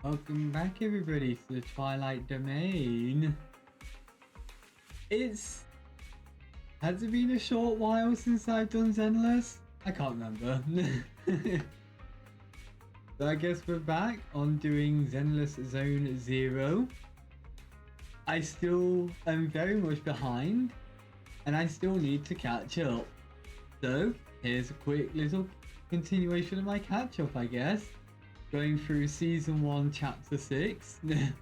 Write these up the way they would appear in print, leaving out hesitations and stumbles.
Welcome back everybody to the Twilight Domain. Has it been a short while since I've done Zenless? I can't remember. So I guess we're back on doing Zenless Zone 0. I still am very much behind and I still need to catch up. So here's a quick little continuation of my catch up, I guess. Going through Season 1, Chapter 6. And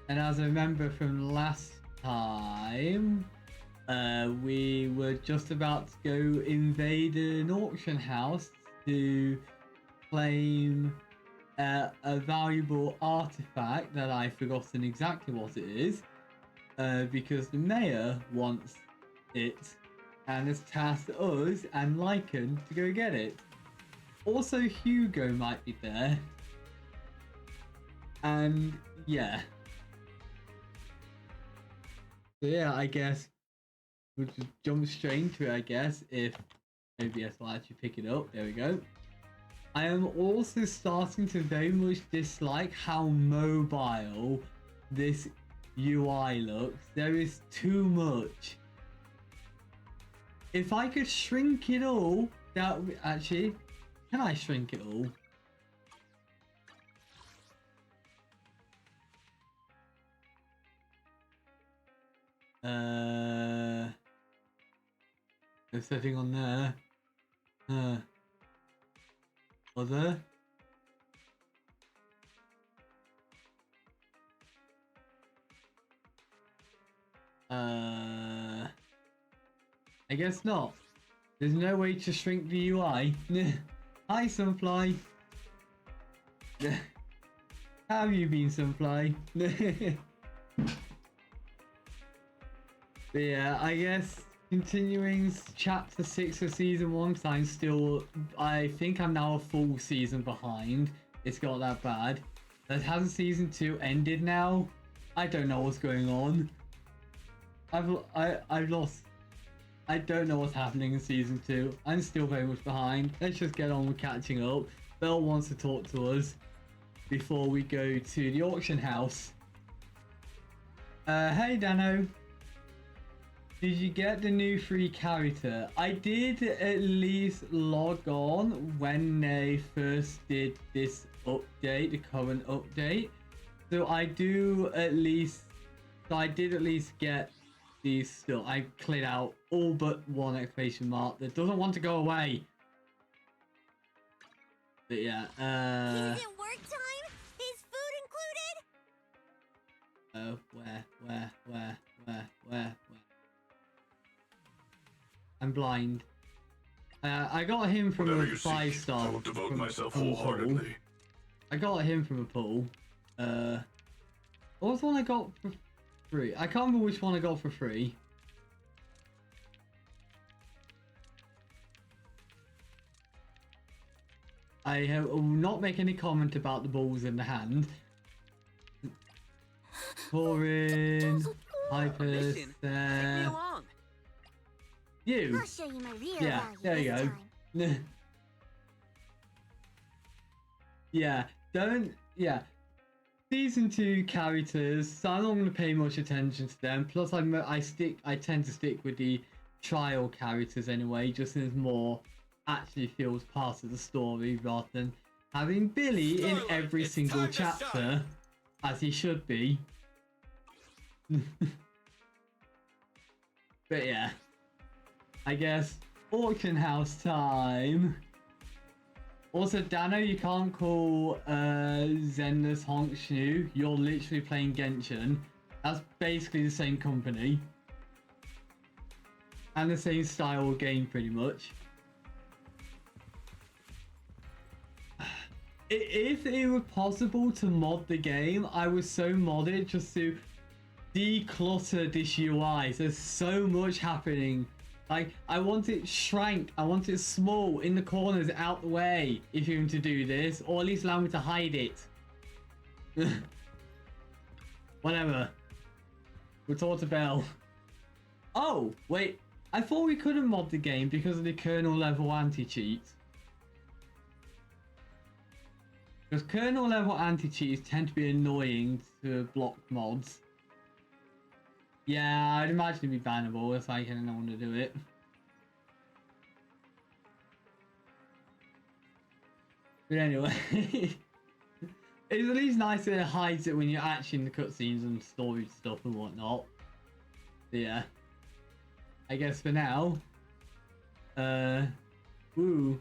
as I remember from last time, we were just about to go invade an auction house to claim a valuable artifact that I've forgotten exactly what it is, because the mayor wants it and has tasked us and Lycaon to go get it. Also, Hugo might be there. And yeah. So yeah, I guess we'll just jump straight into it, I guess, if OBS will actually pick it up. There we go. I am also starting to very much dislike how mobile this UI looks. There is too much. If I could shrink it all, that would actually... Can I shrink it all? There's setting on there. Other? I guess not. There's no way to shrink the UI. Hi, Sunfly. How have you been, Sunfly? But yeah, I guess continuing chapter 6 of season 1, because I think I'm now a full season behind. It's got that bad. But hasn't season 2 ended now? I don't know what's going on. I've lost. I don't know what's happening in season 2. I'm still very much behind. Let's just get on with catching up. Belle wants to talk to us before we go to the auction house. Hey Dano. Did you get the new free character? I did at least log on when they first did this update, the current update. So I did at least get these still. I cleared out all but one exclamation mark that doesn't want to go away. But yeah, Is it work time? Is food included? Oh, where? I'm blind. I got him from a 5-star. I will devote myself wholeheartedly. I got him from a pool. What was the one I got for free? I can't remember which one I got for free. I will not make any comment about the balls in the hand. Corin, Hypers, Take me along. You. I'll show you my real Yeah, value there you this go. time. Yeah. Season 2 characters, so I'm not going to pay much attention to them. Plus, I tend to stick with the trial characters anyway, just as more actually feels part of the story rather than having Billy in every single chapter, as he should be. But yeah, I guess auction house time. Also, Dano, you can't call Zenless Honk Shnu. You're literally playing Genshin. That's basically the same company. And the same style of game, pretty much. If it were possible to mod the game, I would so mod it just to declutter this UI. There's so much happening. Like, I want it shrank. I want it small in the corners, out the way, if you're going to do this. Or at least allow me to hide it. Whatever. We'll talk to Belle. Oh, wait. I thought we couldn't mod the game because of the kernel level anti-cheat. Because kernel level anti-cheats tend to be annoying to block mods. Yeah, I'd imagine it'd be bannable if I didn't want to do it. But anyway, it's at least nice that it hides it when you're actually in the cutscenes and story stuff and whatnot. So yeah, I guess for now, woo.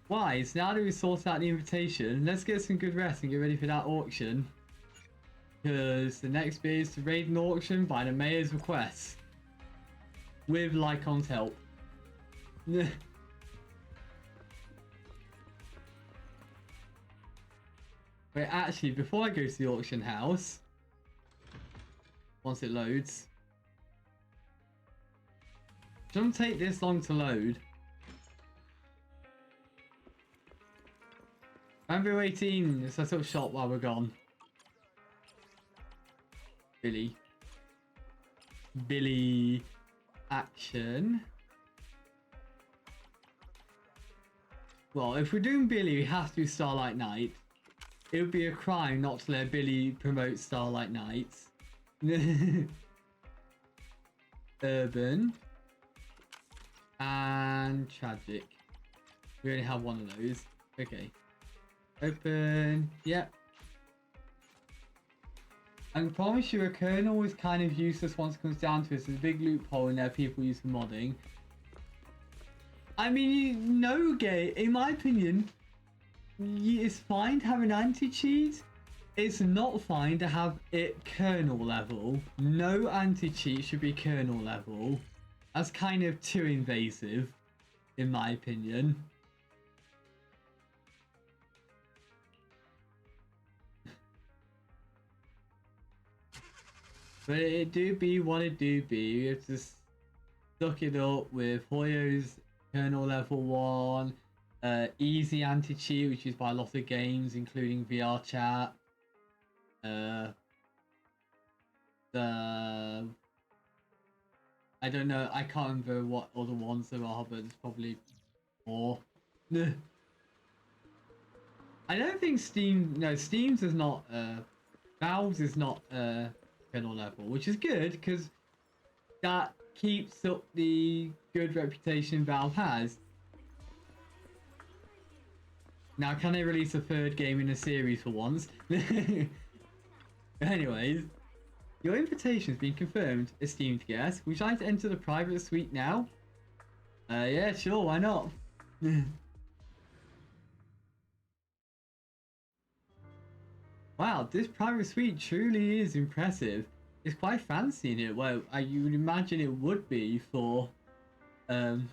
Wise, now that we've sorted out the invitation, let's get some good rest and get ready for that auction. Because the next bit is to raid an auction by the mayor's request. With Lycaon's help. Wait, actually, before I go to the auction house, once it loads, it doesn't take this long to load. Remember 18, set up shop while we're gone. Billy action. Well, if we're doing Billy, we have to do Starlight Night. It would be a crime not to let Billy promote Starlight Nights. Urban. And tragic. We only have one of those. Okay. Open. Yep. I can promise you a kernel is kind of useless once it comes down to it. There's a big loophole in there people use for modding. I mean, no game, in my opinion, it's fine to have an anti-cheat. It's not fine to have it kernel level. No anti-cheat should be kernel level. That's kind of too invasive, in my opinion. But it do be what it do be. We have to suck it up with Hoyo's kernel level 1, easy anti-cheat, which is by a lot of games, including VR chat. I don't know, I can't remember what other ones there are, but it's probably more. I don't think Steam's is not, Valve's is not, kernel level, which is good because that keeps up the good reputation Valve has. Now, can they release a third game in a series for once? Anyways, your invitation has been confirmed, esteemed guest. Would you like to enter the private suite now? Yeah, sure, why not? Wow, this private suite truly is impressive. It's quite fancy in it. Well, you would imagine it would be for an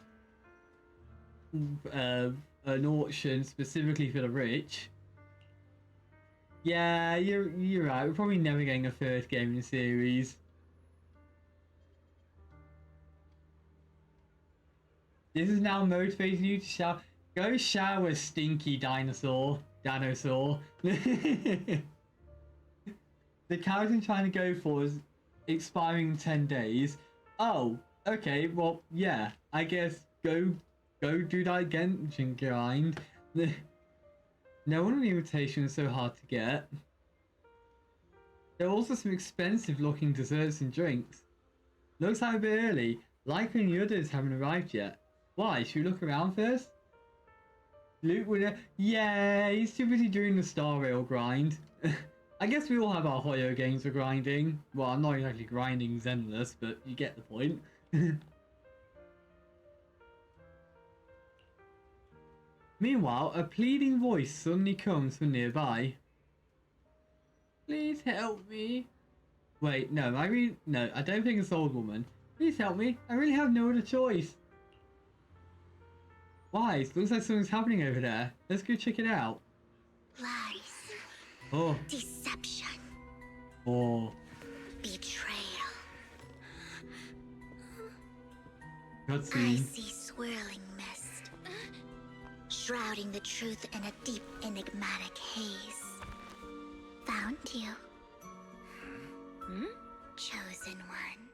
auction specifically for the rich. Yeah, you're right. We're probably never getting a third game in the series. This is now motivating you to shower. Go shower, stinky dinosaur. The character I'm trying to go for is expiring in 10 days. Oh, okay, well, yeah, I guess go do that Genshin grind. No wonder the invitation is so hard to get. There are also some expensive looking desserts and drinks. Looks like a bit early. Lycaon and the others haven't arrived yet. Why? Should we look around first? Luke would. Yeah, he's too busy doing the Star Rail grind. I guess we all have our Hoyo games for grinding. Well, I'm not exactly grinding Zenless, but you get the point. Meanwhile, a pleading voice suddenly comes from nearby. Please help me. Wait, no, no, I don't think it's an old woman. Please help me. I really have no other choice. Why? It looks like something's happening over there. Let's go check it out. Lies. Oh. Deception. Oh. Betrayal. I Cutscene. see swirling mist, shrouding the truth in a deep, enigmatic haze. Found you. Chosen one.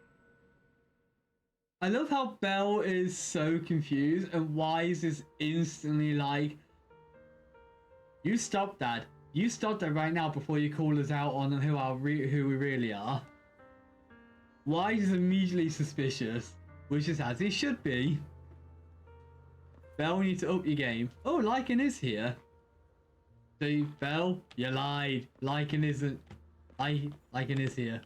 I love how Belle is so confused and Wise is instantly like, You stop that. You stop that right now before you call us out on who we really are. Why is immediately suspicious, which is as it should be. Belle, you need to up your game. Oh, Lycaon is here. See, Belle, you lied. Lycaon isn't. Lycaon is here.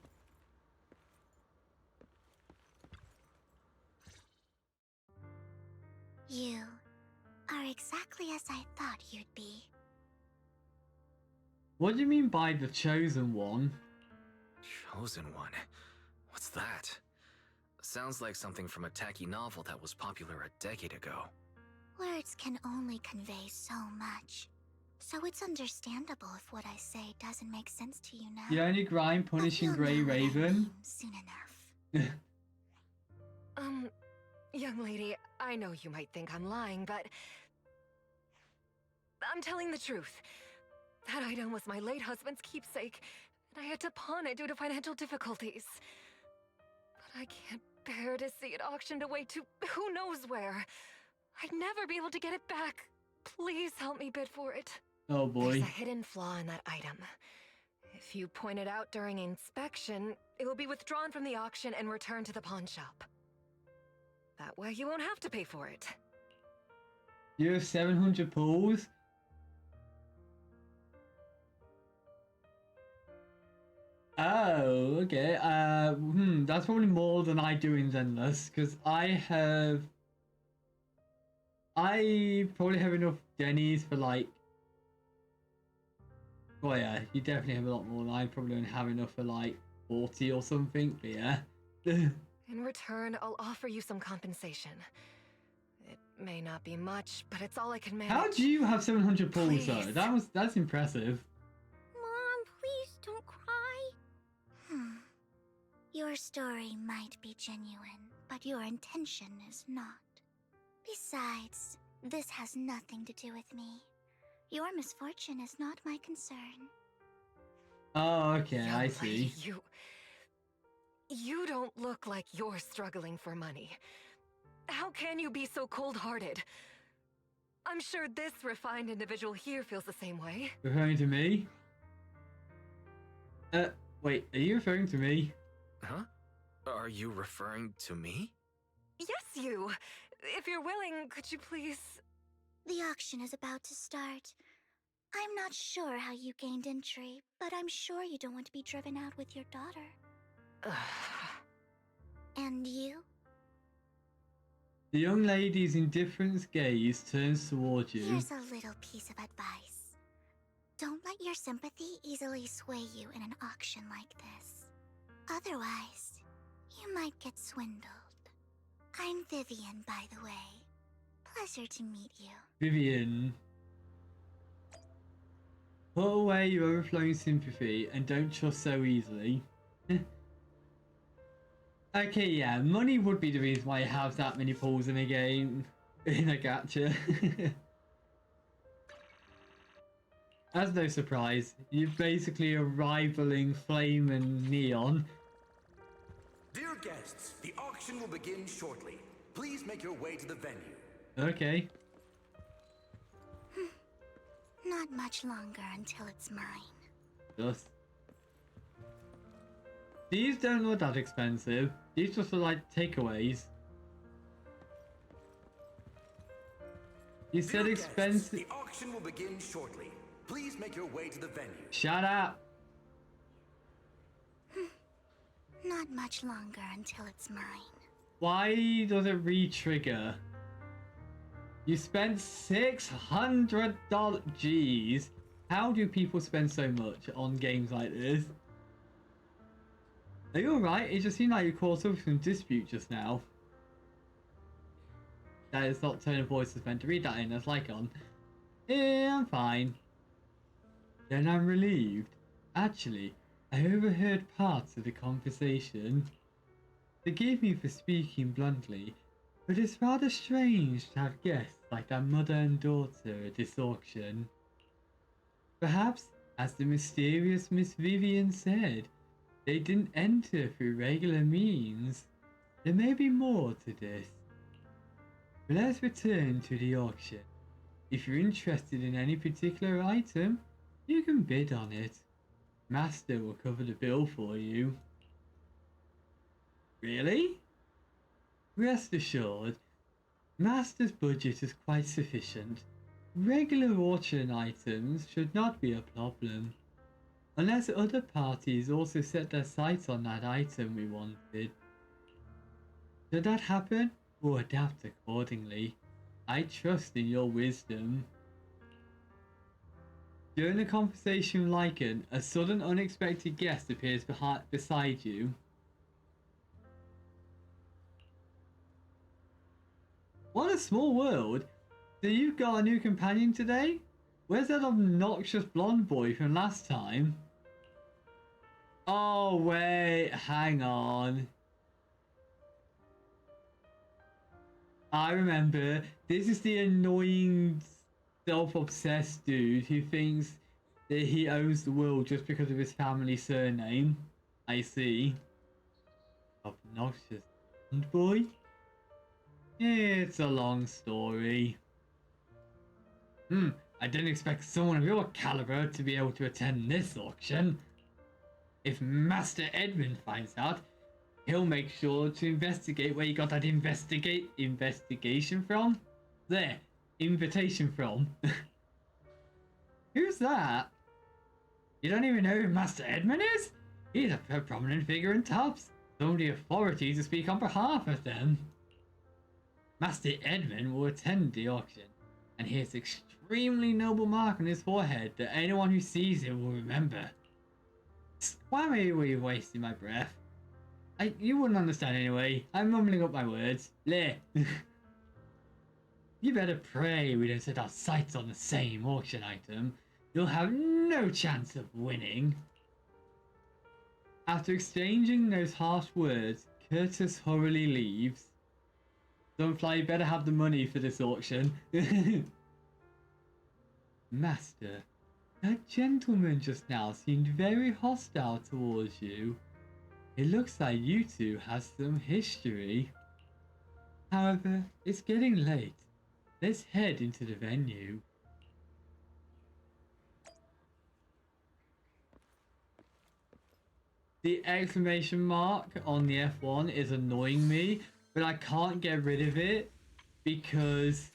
You are exactly as I thought you'd be. What do you mean by the chosen one? Chosen one? What's that? Sounds like something from a tacky novel that was popular a decade ago. Words can only convey so much. So it's understandable if what I say doesn't make sense to you now. The only grime punishing But Grey you'll know what I Raven. mean soon enough. Young lady, I know you might think I'm lying, but I'm telling the truth. That item was my late husband's keepsake, and I had to pawn it due to financial difficulties. But I can't bear to see it auctioned away to who knows where. I'd never be able to get it back. Please help me bid for it. Oh boy. There's a hidden flaw in that item. If you point it out during inspection, it will be withdrawn from the auction and returned to the pawn shop. That way you won't have to pay for it. You have 700 pulls? Oh, okay. That's probably more than I do in Zenless, because I probably have enough Denny's for like... Well, yeah, you definitely have a lot more than I probably don't have enough for like 40 or something, but yeah. In return, I'll offer you some compensation. It may not be much, but it's all I can manage. How do you have 700 pulls though? Please. That's impressive. Mom, please don't cry. Your story might be genuine, but your intention is not. Besides, this has nothing to do with me. Your misfortune is not my concern. Oh, okay, Young I lady, see. You don't look like you're struggling for money. How can you be so cold-hearted? I'm sure this refined individual here feels the same way. Referring to me? Wait, are you referring to me? Huh? Are you referring to me? Yes, you! If you're willing, could you please... The auction is about to start. I'm not sure how you gained entry, but I'm sure you don't want to be driven out with your daughter. And you? The young lady's indifferent gaze turns towards you. Here's a little piece of advice. Don't let your sympathy easily sway you in an auction like this. Otherwise, you might get swindled. I'm Vivian, by the way. Pleasure to meet you. Vivian. Put away your overflowing sympathy and don't trust so easily. Okay, yeah, money would be the reason why you have that many pulls in a game. In a gacha. As no surprise, you're basically a rivaling Flame and Neon. Dear guests, the auction will begin shortly. Please make your way to the venue. Okay. Not much longer until it's mine. Just. These don't look that expensive. These just look like takeaways. You said Dear guests, expensive. the auction will begin shortly. Please make your way to the venue. Shut up. Not much longer until it's mine. Why does it re-trigger? You spent $600. Jeez. How do people spend so much on games like this? Are you alright? It just seemed like you caused some dispute just now. That is not tone of voice is meant to read that in as Lycaon. Yeah, I'm fine. Then I'm relieved. Actually, I overheard parts of the conversation. Forgive me for speaking bluntly, but it's rather strange to have guests like that mother and daughter at this auction. Perhaps, as the mysterious Miss Vivian said, they didn't enter through regular means. There may be more to this. But let's return to the auction. If you're interested in any particular item, you can bid on it. Master will cover the bill for you. Really? Rest assured, Master's budget is quite sufficient. Regular auction items should not be a problem. Unless other parties also set their sights on that item we wanted. Should that happen, we'll adapt accordingly. I trust in your wisdom. During a conversation with Lycaon, a sudden unexpected guest appears beside you. What a small world! So you've got a new companion today? Where's that obnoxious blonde boy from last time? Oh wait, hang on. I remember, this is the annoying, self-obsessed dude who thinks that he owns the world just because of his family surname. I see. Obnoxious boy? It's a long story. I didn't expect someone of your caliber to be able to attend this auction. If Master Edmund finds out, he'll make sure to investigate where you got that investigation from. There, invitation from. Who's that? You don't even know who Master Edmund is? He's a prominent figure in Tubbs. Some of the authority to speak on behalf of them. Master Edmund will attend the auction, and he has an extremely noble mark on his forehead that anyone who sees it will remember. Why were you wasting my breath? You wouldn't understand anyway. I'm mumbling up my words. Bleh. You better pray we don't set our sights on the same auction item. You'll have no chance of winning. After exchanging those harsh words, Curtis hurriedly leaves. Sunfly, you better have the money for this auction. Master, that gentleman just now seemed very hostile towards you. It looks like you two have some history. However, it's getting late. Let's head into the venue. The exclamation mark on the F1 is annoying me, but I can't get rid of it because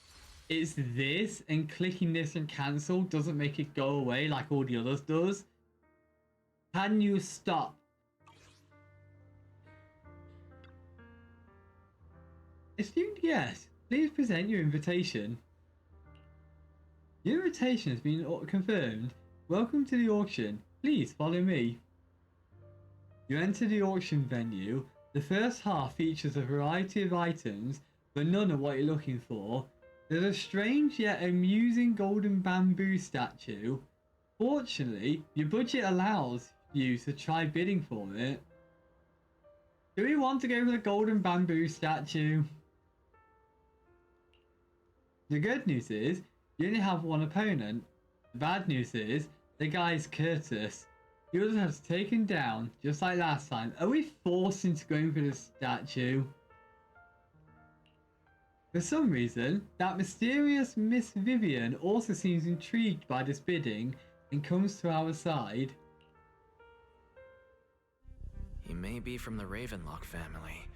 it's this, and clicking this and cancel doesn't make it go away like all the others does. Can you stop? Esteemed guest, please present your invitation. Your invitation has been confirmed. Welcome to the auction. Please follow me. You enter the auction venue. The first half features a variety of items, but none of what you're looking for. There's a strange yet amusing golden bamboo statue. Fortunately, your budget allows you to try bidding for it. Do we want to go for the golden bamboo statue? The good news is, you only have one opponent. The bad news is, the guy's Curtis. He also has taken down, just like last time. Are we forced into going for the statue? For some reason, that mysterious Miss Vivian also seems intrigued by this bidding and comes to our side. He may be from the Ravenlock family,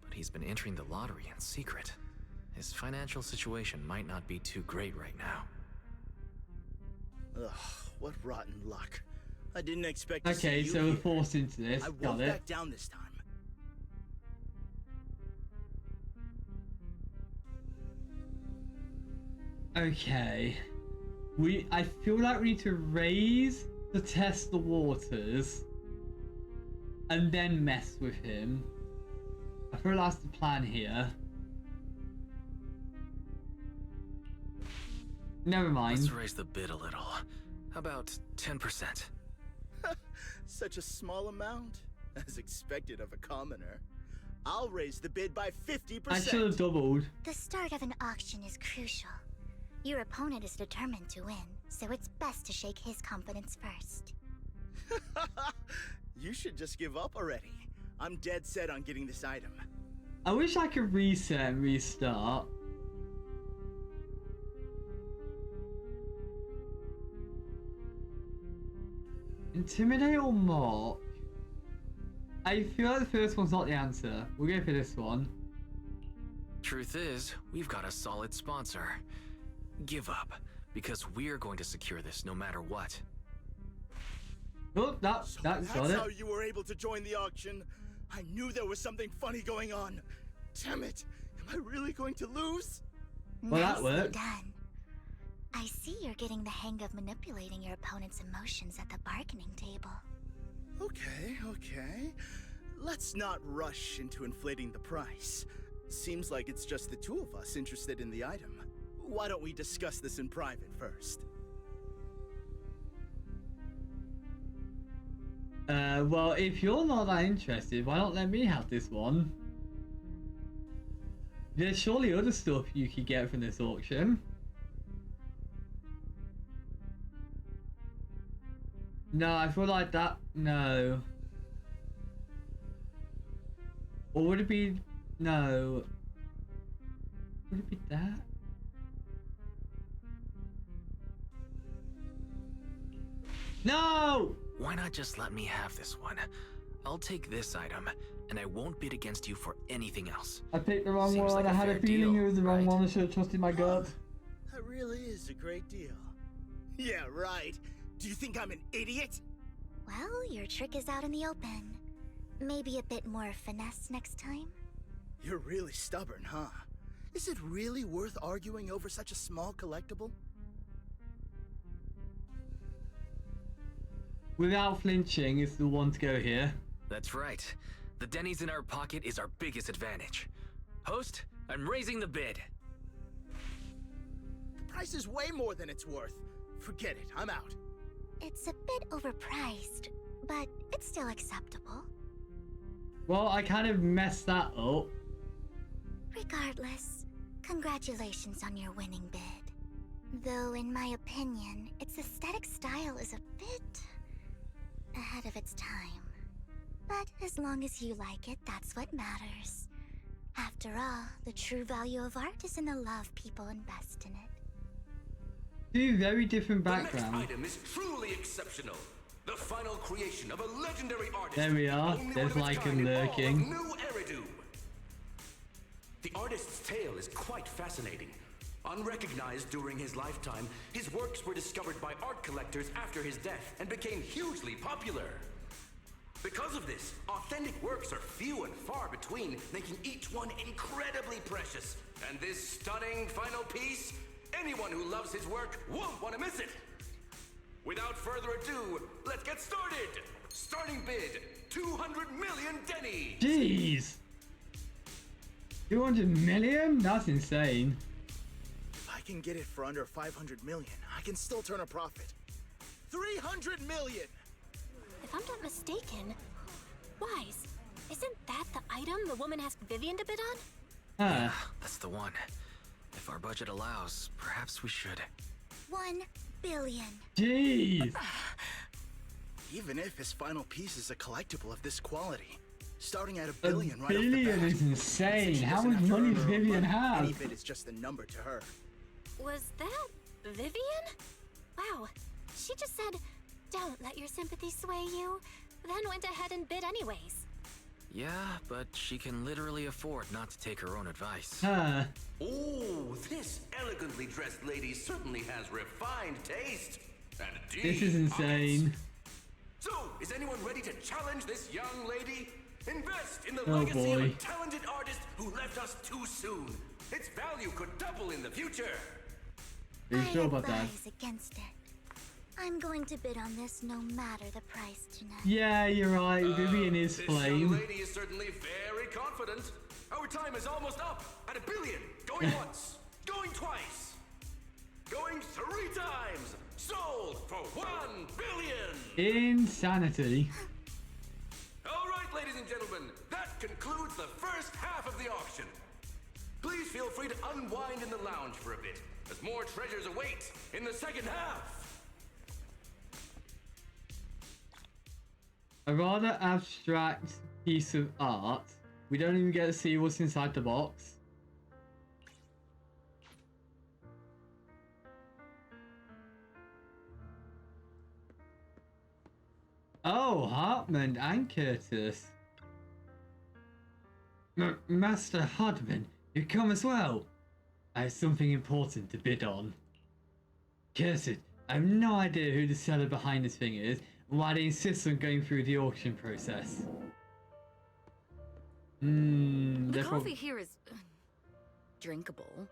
but he's been entering the lottery in secret. His financial situation might not be too great right now. Ugh, what rotten luck. I didn't expect to see Okay, you so we're here. forced into this. I Got won't it. back down this time. Okay. I feel like we need to raise to test the waters and then mess with him. I feel that's the plan here. Never mind. Let's raise the bid a little. How about 10%? Such a small amount, as expected of a commoner. I'll raise the bid by 50%. I should have doubled. The start of an auction is crucial. Your opponent is determined to win, so it's best to shake his confidence first. You should just give up already. I'm dead set on getting this item. I wish I could reset and restart. Intimidate or mock? I feel like the first one's not the answer. We'll go for this one. Truth is, we've got a solid sponsor. Give up, because we're going to secure this no matter what. Oh, that's So got that's it. how you were able to join the auction. I knew there was something funny going on. Damn it! Am I really going to lose? Well, that Nicely worked. done. I see you're getting the hang of manipulating your opponent's emotions at the bargaining table. Okay. Let's not rush into inflating the price. Seems like it's just the two of us interested in the item. Why don't we discuss this in private first? Well, if you're not that interested, why not let me have this one? There's surely other stuff you could get from this auction. No, I feel like that. No. Or would it be. No. Would it be that? No! Why not just let me have this one? I'll take this item, and I won't bid against you for anything else. I picked the wrong Seems one. like I a had a fair feeling deal, it was the wrong right? one. I should have trusted my gut. That really is a great deal. Yeah, right. Do you think I'm an idiot? Well, your trick is out in the open. Maybe a bit more finesse next time? You're really stubborn, huh? Is it really worth arguing over such a small collectible? Without flinching is the one to go here. That's right. The Denny's in our pocket is our biggest advantage. Host, I'm raising the bid. The price is way more than it's worth. Forget it, I'm out. It's a bit overpriced, but it's still acceptable. Well, I kind of messed that up. Regardless, congratulations on your winning bid. Though, in my opinion, its aesthetic style is a bit ahead of its time. But as long as you like it, that's what matters. After all, the true value of art is in the love people invest in it. Two very different The next backgrounds. item is truly exceptional. The final creation of a legendary artist. There we are. Only There's one of its Lycaon kind in all of lurking. New Eridu. The artist's tale is quite fascinating. Unrecognized during his lifetime, his works were discovered by art collectors after his death and became hugely popular. Because of this, authentic works are few and far between, making each one incredibly precious. And this stunning final piece, anyone who loves his work won't want to miss it. Without further ado, let's get started! Starting bid, 200 million Denny! Jeez! 200 million? That's insane. If I can get it for under 500 million, I can still turn a profit. 300 million! If I'm not mistaken, Wise, isn't that the item the woman asked Vivian to bid on? Huh. That's the one. If our budget allows, perhaps we should. 1 billion. Jeez! Even if his final piece is a collectible of this quality, starting at $1 A billion right off the billion bat, is insane. she How doesn't much have to money earn does her own Vivian money. Any have? bid is just a number to her. Was that Vivian? Wow, she just said, "Don't let your sympathy sway you," then went ahead and bid anyways. Yeah, but she can literally afford not to take her own advice. Huh. Oh, this elegantly dressed lady certainly has refined taste. And deep This is insane. pockets. So, is anyone ready to challenge this young lady? Invest in the Oh, legacy of a boy. talented artist who left us too soon. Its value could double in the future. Are you I sure about that? advise against it. I'm going to bid on this no matter the price tonight. Yeah, you're right. Vivian is This young flame. lady is certainly very confident. Our time is almost up at $1 billion. Going once, going twice, going 3 times. Sold for $1 billion. Insanity. All right, ladies and gentlemen, that concludes the first half of the auction. Please feel free to unwind in the lounge for a bit, as more treasures await in the second half. A rather abstract piece of art. We don't even get to see what's inside the box. Oh, Hartman and Curtis. Master Hartman, you come as well. I have something important to bid on. Curtis, I have no idea who the seller behind this thing is and why they insist on going through the auction process. The coffee here is drinkable.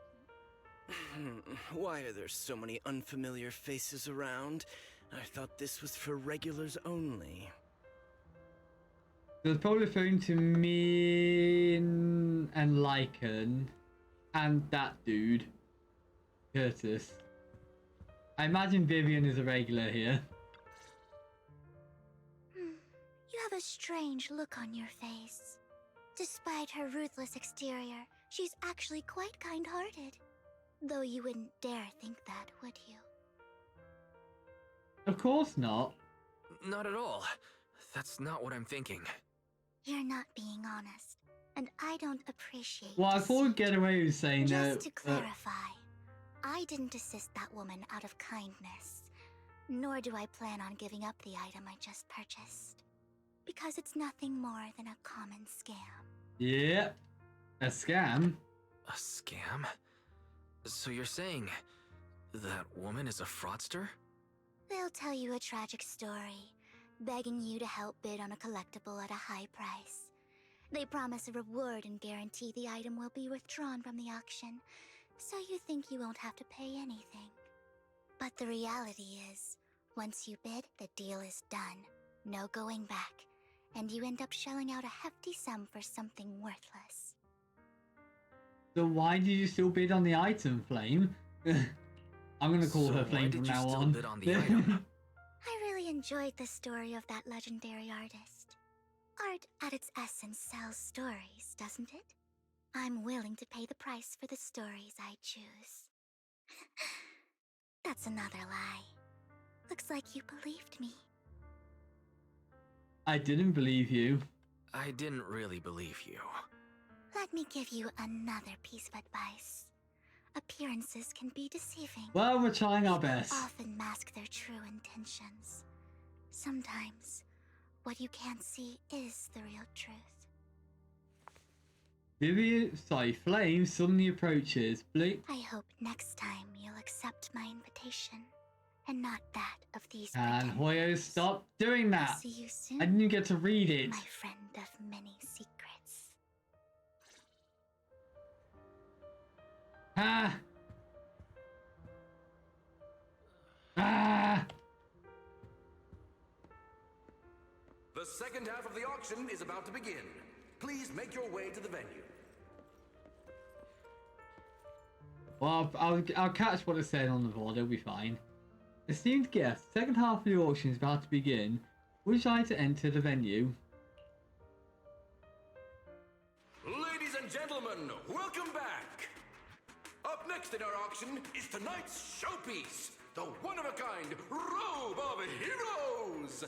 Why are there so many unfamiliar faces around? I thought this was for regulars only. There's probably referring to me and Lycaon and that dude, Curtis. I imagine Vivian is a regular here. You have a strange look on your face. Despite her ruthless exterior, she's actually quite kind-hearted. Though you wouldn't dare think that, would you? Of course not. Not at all. That's not what I'm thinking. You're not being honest, and I don't appreciate Well, I thought we'd get away with saying that. Just to clarify, I didn't assist that woman out of kindness, nor do I plan on giving up the item I just purchased, because it's nothing more than a common scam. Yep, a scam. A scam? So you're saying that woman is a fraudster? They'll tell you a tragic story, begging you to help bid on a collectible at a high price. They promise a reward and guarantee the item will be withdrawn from the auction, so you think you won't have to pay anything. But the reality is, once you bid, the deal is done. No going back, and you end up shelling out a hefty sum for something worthless. So why did you still bid on the item, Flame? I'm gonna call her Flame from now on. Bid on the item? I really enjoyed the story of that legendary artist. Art at its essence sells stories, doesn't it? I'm willing to pay the price for the stories I choose. That's another lie. Looks like you believed me. I didn't believe you. I didn't really believe you. Let me give you another piece of advice. Appearances can be deceiving. Well, we're trying our People best. often mask their true intentions. Sometimes, what you can't see is the real truth. Flame suddenly approaches. Blink. I hope next time you'll accept my invitation, and not that of these And pretenders. Hoyo, stop doing I'll that. see you soon, I didn't get to read it. my friend of many secrets. Ah. Ah. The second half of the auction is about to begin. Please make your way to the venue. Well, I'll catch what it said on the board. It'll be fine. Esteemed guests, second half of the auction is about to begin. Would you like to enter the venue? Ladies and gentlemen, welcome back! Up next in our auction is tonight's showpiece, the one-of-a-kind Robe of Heroes!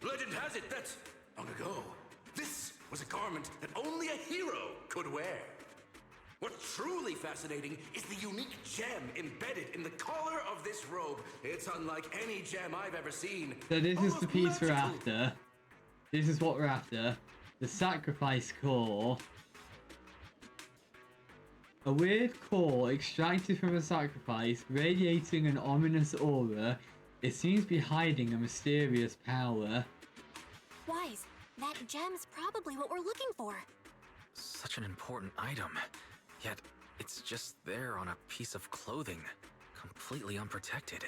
Legend has it that, long ago, this was a garment that only a hero could wear. What's truly fascinating is the unique gem embedded in the collar of this robe. It's unlike any gem I've ever seen. So this is Almost the piece we're magical. after. This is what we're after. The sacrifice core. A weird core extracted from a sacrifice, radiating an ominous aura. It seems to be hiding a mysterious power. Wise, that gem's probably what we're looking for. Such an important item. Yet, it's just there on a piece of clothing. Completely unprotected.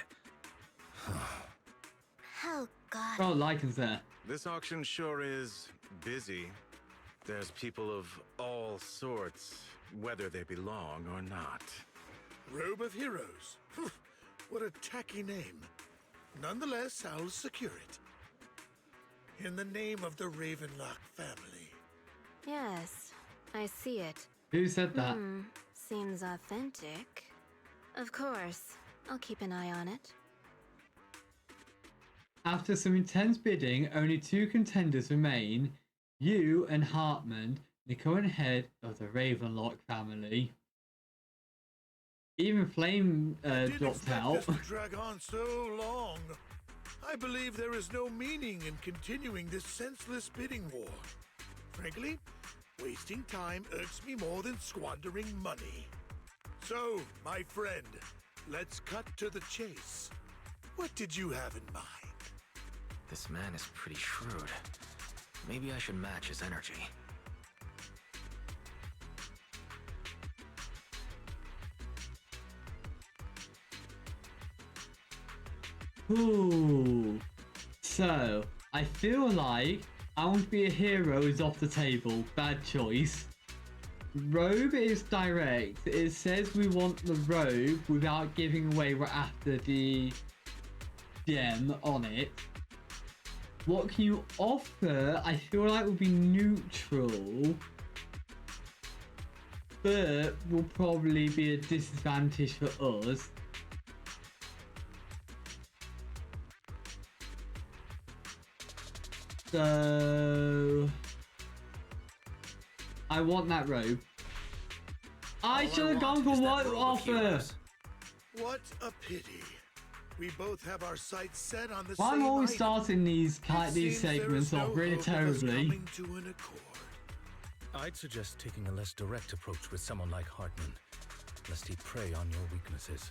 Oh God. Oh, Lycan's there. This auction sure is busy. There's people of all sorts, whether they belong or not. Robe of Heroes. What a tacky name. Nonetheless, I'll secure it. In the name of the Ravenlock family. Yes, I see it. Who said that? Seems authentic. Of course, I'll keep an eye on it. After some intense bidding, only two contenders remain. You and Hartman, the current head of the Ravenlock family. Even Flame Didn't dropped expect out. this to drag on so long. I believe there is no meaning in continuing this senseless bidding war. Frankly, wasting time irks me more than squandering money. So, my friend, let's cut to the chase. What did you have in mind? This man is pretty shrewd. Maybe I should match his energy. Ooh. So, I feel like I Want to Be a Hero is off the table. Bad choice. Robe is direct. It says we want the robe without giving away we're after the gem on it. What can you offer? I feel like would be neutral, but will probably be a disadvantage for us. So I want that robe. I should have gone for what offer. What a pity. We both have our sights set on the Why same am always item. starting these It seems segments there is off no really hope of us terribly? coming to an accord. I'd suggest taking a less direct approach with someone like Hartman, lest he prey on your weaknesses.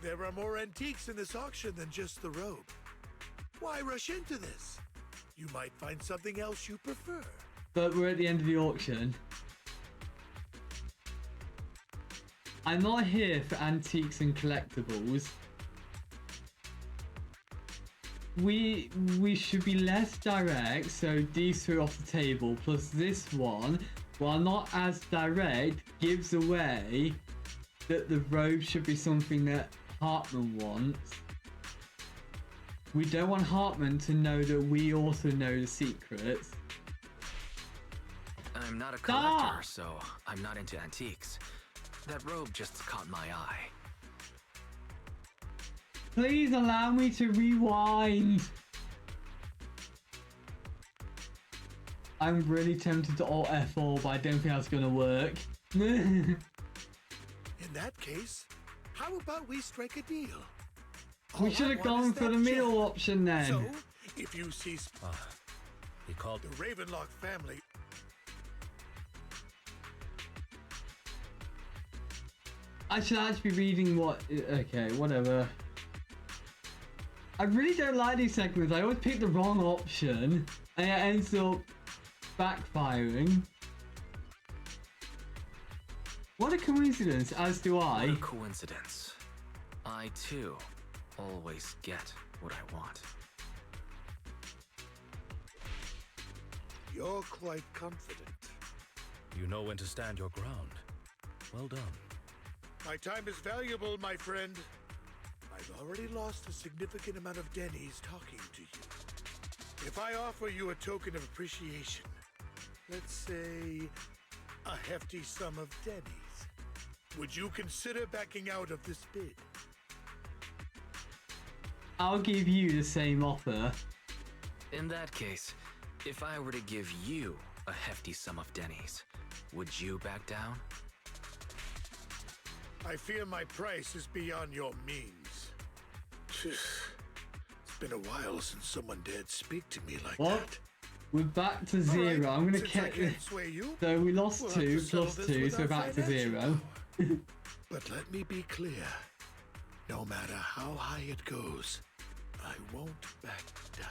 There are more antiques in this auction than just the robe. Why rush into this? You might find something else you prefer. But we're at the end of the auction. I'm not here for antiques and collectibles. We should be less direct, so these two off the table, plus this one, while not as direct, gives away that the robe should be something that Hartman wants. We don't want Hartman to know that we also know the secrets. I'm not a collector, so I'm not into antiques. That robe just caught my eye. Please allow me to rewind. I'm really tempted to alt F4, but I don't think that's gonna work. In that case, how about we strike a deal? We should have gone for the middle option then. So, if you see he called the Ravenlock family. I should actually be reading what... Okay, whatever. I really don't like these segments. I always pick the wrong option and it ends up backfiring. What a coincidence, as do I. What a coincidence. I too always get what I want. You're quite confident. You know when to stand your ground. Well done. My time is valuable, my friend. I've already lost a significant amount of Denny's talking to you. If I offer you a token of appreciation, let's say a hefty sum of Denny's, would you consider backing out of this bid? I'll give you the same offer. In that case, if I were to give you a hefty sum of Denny's, would you back down? I fear my price is beyond your means. It's been a while since someone dared speak to me like that. We're back to zero. Right, I'm gonna since I check can't this. sway you, So we lost we'll have 2 to settle plus this 2, with so our back to financial 0. But let me be clear. No matter how high it goes, I won't back down.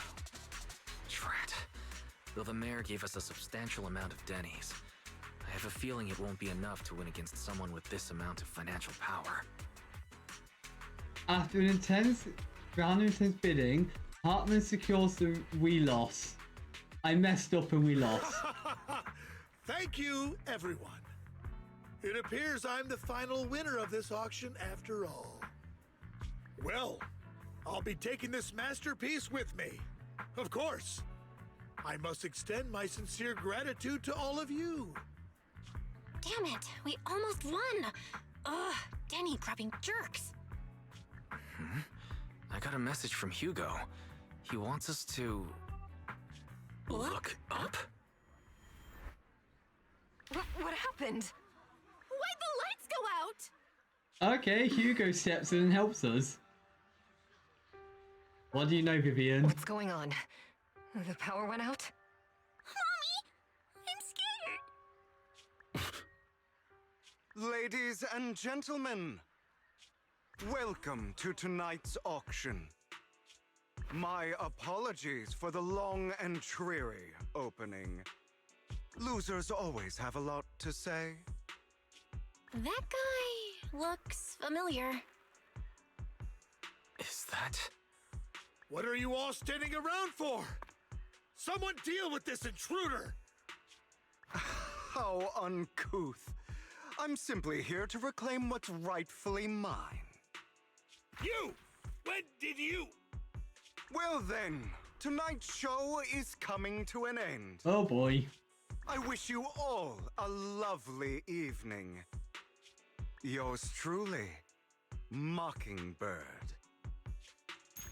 Drat. Though the mayor gave us a substantial amount of Denny's, I have a feeling it won't be enough to win against someone with this amount of financial power. After an round of intense bidding, Hartman secures the we lost. I messed up and we lost. Thank you, everyone. It appears I'm the final winner of this auction after all. Well, I'll be taking this masterpiece with me. Of course. I must extend my sincere gratitude to all of you. Damn it, we almost won! Ugh, Denny grabbing jerks. I got a message from Hugo. He wants us to... look up? What happened? Why'd the lights go out? Okay, Hugo steps in and helps us. What do you know, Vivian? What's going on? The power went out? I'm scared. Ladies and gentlemen, welcome to tonight's auction. My apologies for the long and dreary opening. Losers always have a lot to say. That guy looks familiar. Is that... What are you all standing around for? Someone deal with this intruder! How uncouth. I'm simply here to reclaim what's rightfully mine. You! When did you... Well then, tonight's show is coming to an end. Oh boy. I wish you all a lovely evening. Yours truly, Mockingbird.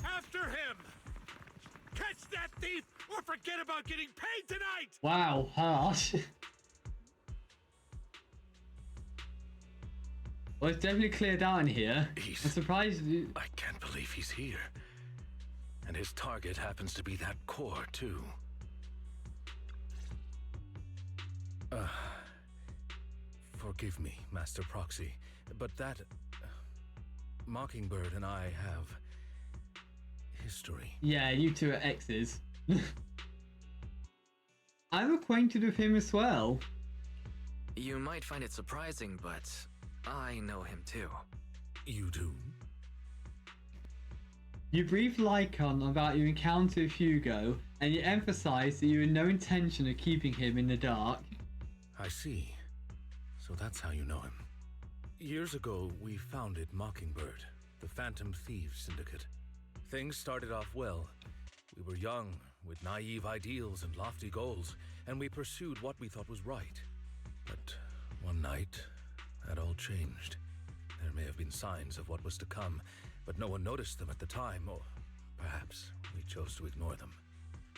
After him! Catch that thief or forget about getting paid tonight! Wow, harsh. Well, it's definitely cleared out in here. I'm surprised. I can't believe he's here. And his target happens to be that core, too. Forgive me, Master Proxy, but that... Mockingbird and I have... history. Yeah, you two are exes. I'm acquainted with him as well. You might find it surprising, but I know him too. You do? You briefed Lycaon about your encounter with Hugo, and you emphasized that you had no intention of keeping him in the dark. I see. So that's how you know him. Years ago, we founded Mockingbird, the Phantom Thieves Syndicate. Things started off well. We were young, with naive ideals and lofty goals, and we pursued what we thought was right. But one night, that all changed. There may have been signs of what was to come, but no one noticed them at the time, or perhaps we chose to ignore them.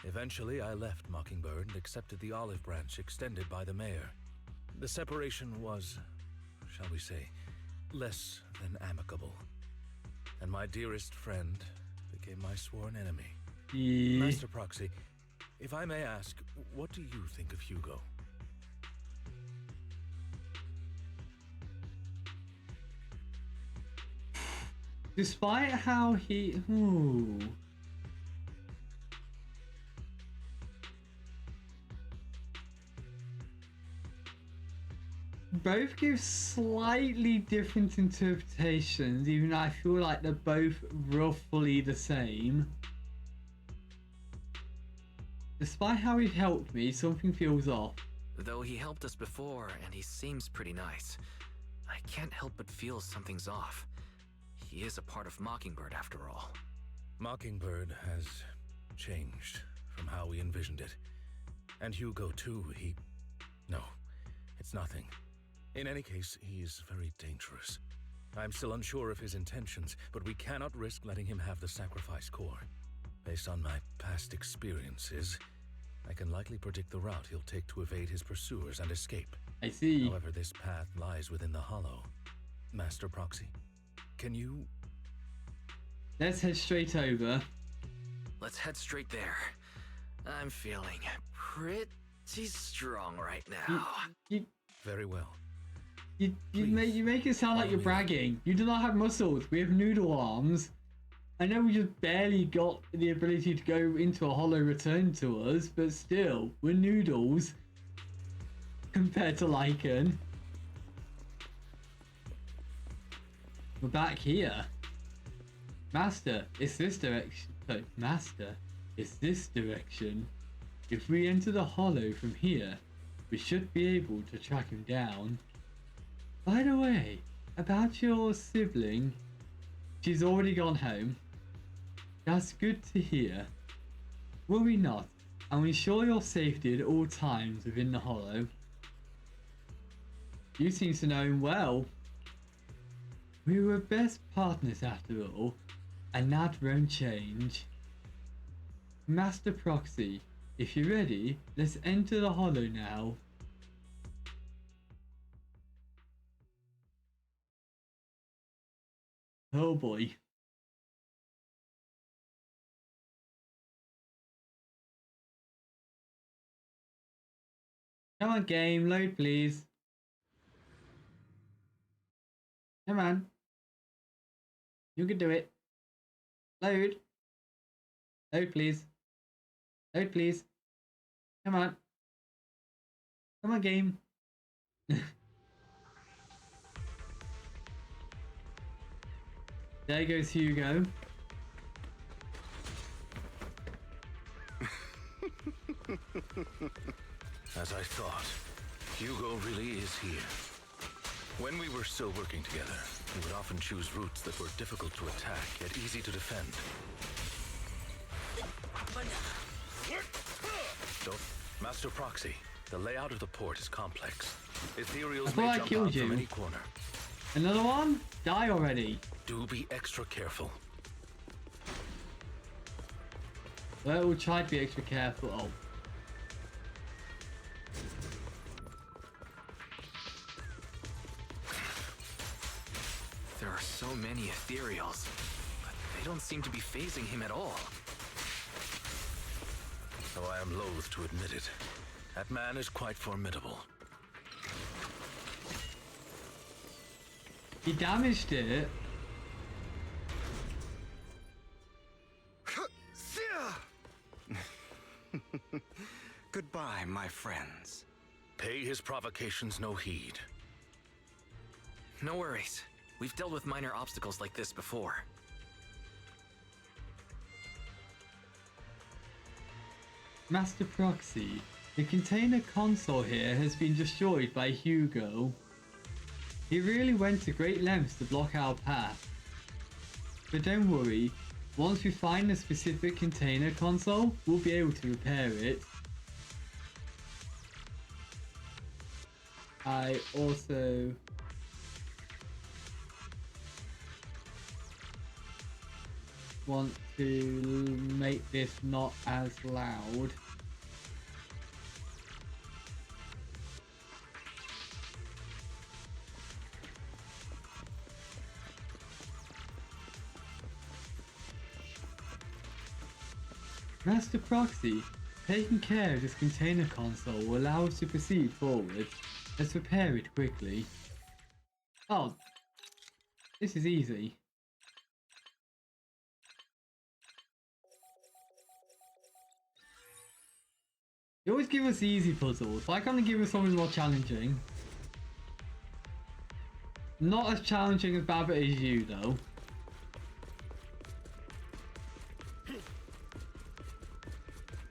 Eventually, I left Mockingbird and accepted the olive branch extended by the mayor. The separation was, shall we say, less than amicable. And my dearest friend became my sworn enemy. Yeah. Master Proxy, if I may ask, what do you think of Hugo? Despite how he... Ooh. Both give slightly different interpretations, even though I feel like they're both roughly the same. Despite how he helped me, something feels off. Though he helped us before, and he seems pretty nice, I can't help but feel something's off. He is a part of Mockingbird after all. Mockingbird has changed from how we envisioned it. And Hugo too, No, it's nothing. In any case, he is very dangerous. I'm still unsure of his intentions, but we cannot risk letting him have the sacrifice core. Based on my past experiences, I can likely predict the route he'll take to evade his pursuers and escape. I see. However, this path lies within the Hollow. Master Proxy, can you... Let's head straight over. Let's head straight there. I'm feeling pretty strong right now. Very well. You make it sound like you're bragging. You do not have muscles. We have noodle arms. I know we just barely got the ability to go into a hollow return to us, but still, we're noodles compared to Lycaon. We're back here. Master, it's this direction. So, Master, it's this direction. If we enter the hollow from here, we should be able to track him down. By the way, about your sibling, she's already gone home. That's good to hear. Worry not, and we ensure your safety at all times within the hollow. You seem to know him well. We were best partners after all, and that won't change. Master Proxy, if you're ready, let's enter the hollow now. Oh boy. Come on, game, load please. Come on. You can do it. Load. Load please. Load please. Come on. Come on, game. There goes Hugo. As I thought, Hugo really is here. When we were still working together, we would often choose routes that were difficult to attack, yet easy to defend. So, Master Proxy, the layout of the port is complex. Ethereals may jump out from any corner. Another one? Die already. Do be extra careful. Well, we'll try to be extra careful. Oh. There are so many ethereals, but they don't seem to be phasing him at all. Though I am loath to admit it, that man is quite formidable. He damaged it. Goodbye, my friends. Pay his provocations no heed. No worries. We've dealt with minor obstacles like this before. Master Proxy, the container console here has been destroyed by Hugo. He really went to great lengths to block our path. But don't worry, once we find a specific container console, we'll be able to repair it. I also want to make this not as loud. Master Proxy, taking care of this container console will allow us to proceed forward. Let's repair it quickly. Oh, this is easy. You always give us easy puzzles. Why can't they give us something more challenging? Not as challenging as Babbit is you, though.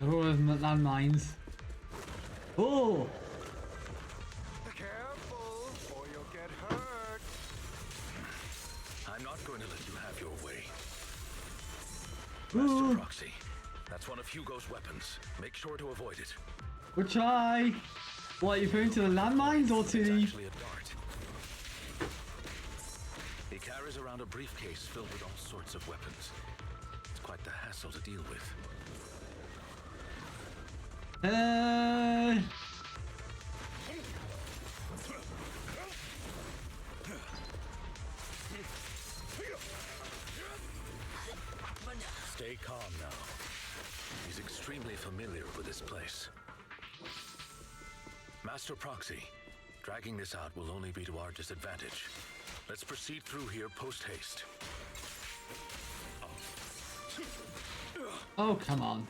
Oh, landmines. Oh! Careful, or you'll get hurt. I'm not going to let you have your way. Ooh. Master Proxy, that's one of Hugo's weapons. Make sure to avoid it. We'll try. What, you putting to the landmines or to the... It's actually a dart. He carries around a briefcase filled with all sorts of weapons. It's quite the hassle to deal with. Stay calm now. He's extremely familiar with this place. Master Proxy, dragging this out will only be to our disadvantage. Let's proceed through here post-haste. Oh, come on.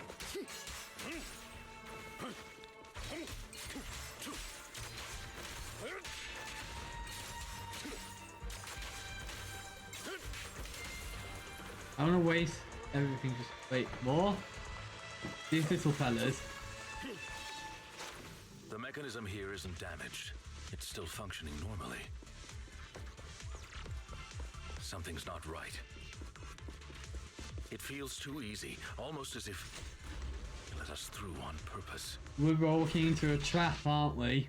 I don't want to waste everything, just wait, more? These little fellas. The mechanism here isn't damaged. It's still functioning normally. Something's not right. It feels too easy, almost as if it let us through on purpose. We're walking into a trap, aren't we?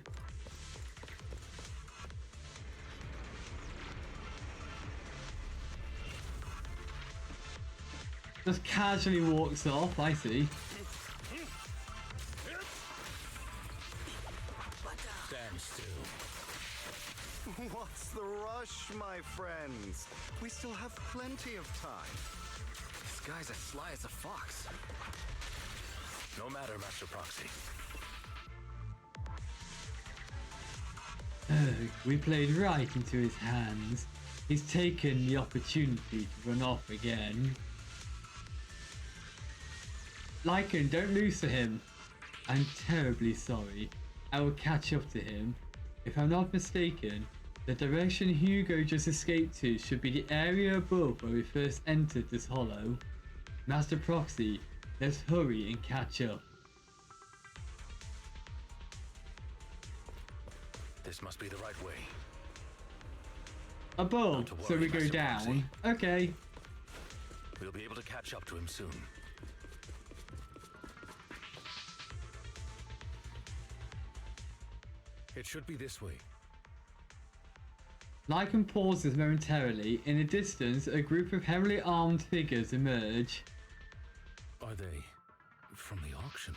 Just casually walks off, I see. Stand still. What's the rush, my friends? We still have plenty of time. This guy's as sly as a fox. No matter, Master Proxy. We played right into his hands. He's taken the opportunity to run off again. Lycaon, don't lose to him. I'm terribly sorry. I will catch up to him. If I'm not mistaken, the direction Hugo just escaped to should be the area above where we first entered this hollow. Master Proxy, let's hurry and catch up. This must be the right way. Above, so we go down. Okay. We'll be able to catch up to him soon. It should be this way. Lycaon pauses momentarily. In the distance, a group of heavily armed figures emerge. Are they from the auction?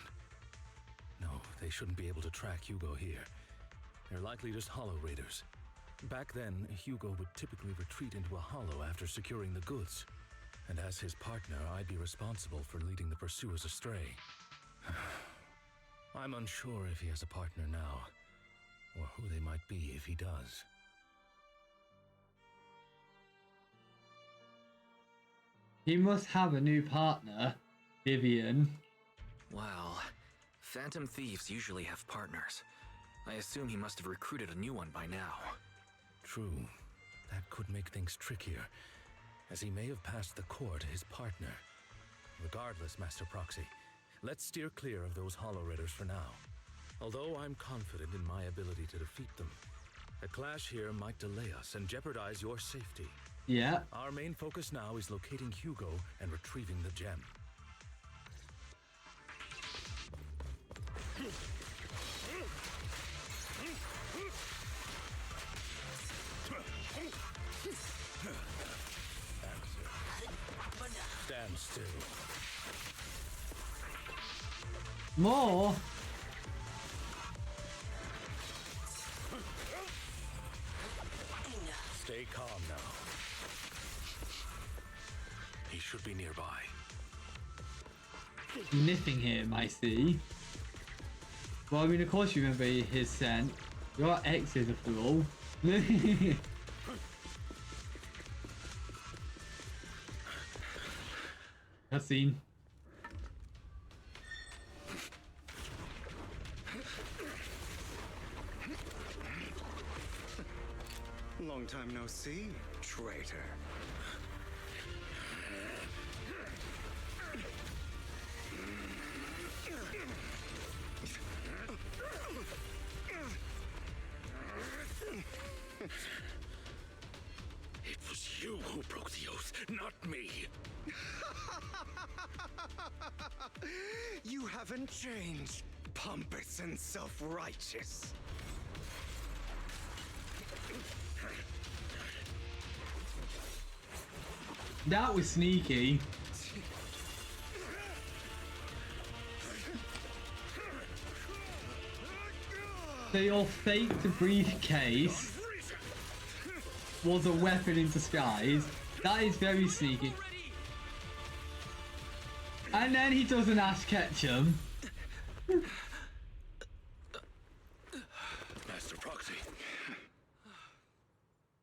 No, they shouldn't be able to track Hugo here. They're likely just hollow raiders. Back then, Hugo would typically retreat into a hollow after securing the goods. And as his partner, I'd be responsible for leading the pursuers astray. I'm unsure if he has a partner now, or who they might be if he does. He must have a new partner, Vivian. Well, Phantom Thieves usually have partners. I assume he must have recruited a new one by now. True. That could make things trickier, as he may have passed the core to his partner. Regardless, Master Proxy, let's steer clear of those hollow raiders for now. Although I'm confident in my ability to defeat them, a clash here might delay us and jeopardize your safety. Yeah. Our main focus now is locating Hugo and retrieving the gem. Stand still. More? Stay calm now. He should be nearby. Nipping him, I see. Well, I mean, of course you remember his scent. Your ex is a fool. Cutscene. Long time no see, traitor. It was you who broke the oath, not me. You haven't changed, pompous and self-righteous. That was sneaky. So your faked briefcase was a weapon in disguise. That is very sneaky. And then he does an Ash Ketchum. Master Proxy.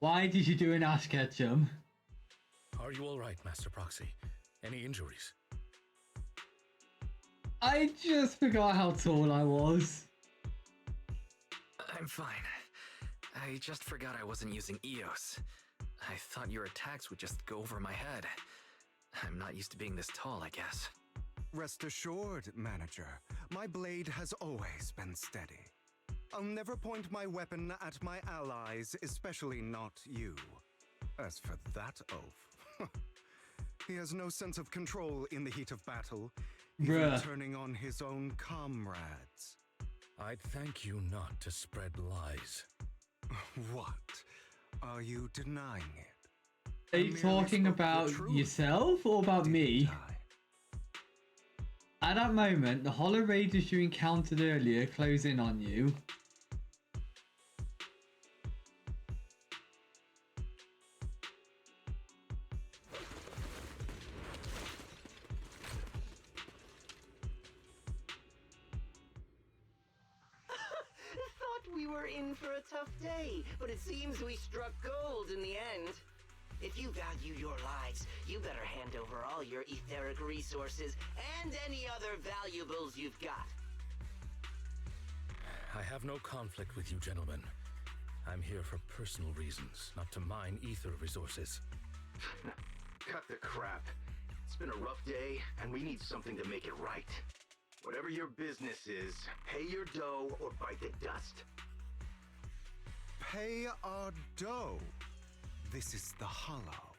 Why did you do an Ash Ketchum? Are you all right, Master Proxy? Any injuries? I just forgot how tall I was. I'm fine. I just forgot I wasn't using EOS. I thought your attacks would just go over my head. I'm not used to being this tall, I guess. Rest assured, Manager, my blade has always been steady. I'll never point my weapon at my allies, especially not you. As for that oaf, he has no sense of control in the heat of battle, even turning on his own comrades. I'd thank you not to spread lies. What? Are you denying it? Are you talking about yourself or about me? At that moment, the Hollow Raiders you encountered earlier close in on you. were in for a tough day, but it seems we struck gold in the end. If you value your lives, you better hand over all your etheric resources and any other valuables you've got. I have no conflict with you, gentlemen. I'm here for personal reasons, not to mine ether resources. Cut the crap. It's been a rough day, and we need something to make it right. Whatever your business is, pay your dough or bite the dust. Pay our dough? This is the Hollow.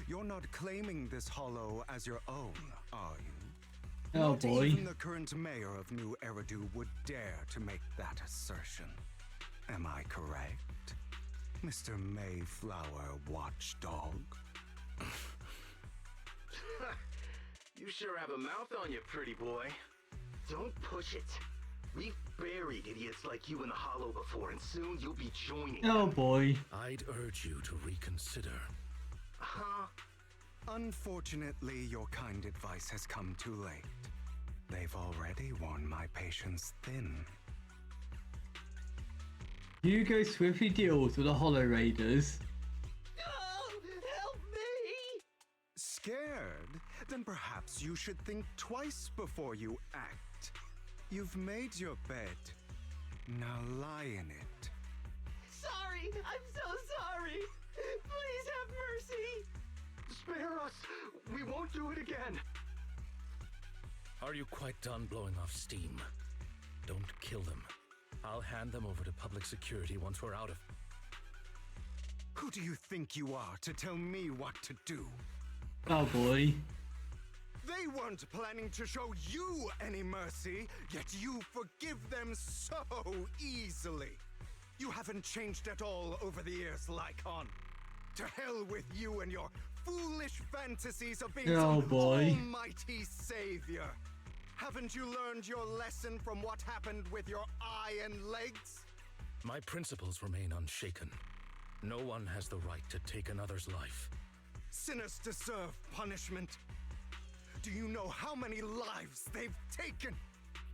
You're not claiming this Hollow as your own, are you? Oh Not boy. even the current mayor of New Eridu would dare to make that assertion. Am I correct, Mr. Mayflower Watchdog? You sure have a mouth on you, pretty boy. Don't push it. We've buried idiots like you in the Hollow before, and soon you'll be joining Oh them. boy. I'd urge you to reconsider. Huh? Unfortunately, your kind advice has come too late. They've already worn my patience thin. Hugo swiftly deals with the Hollow Raiders. Oh, help me! Scared? Then perhaps you should think twice before you act. You've made your bed. Now lie in it. Sorry, I'm so sorry. Please have mercy. Spare us! We won't do it again! Are you quite done blowing off steam? Don't kill them. I'll hand them over to public security once we're out of... Who do you think you are to tell me what to do? Oh boy. They weren't planning to show you any mercy, yet you forgive them so easily. You haven't changed at all over the years, Lycaon. To hell with you and your foolish fantasies of being Oh, some boy. almighty savior. Haven't you learned your lesson from what happened with your eye and legs? My principles remain unshaken. No one has the right to take another's life. Sinners deserve punishment. Do you know how many lives they've taken?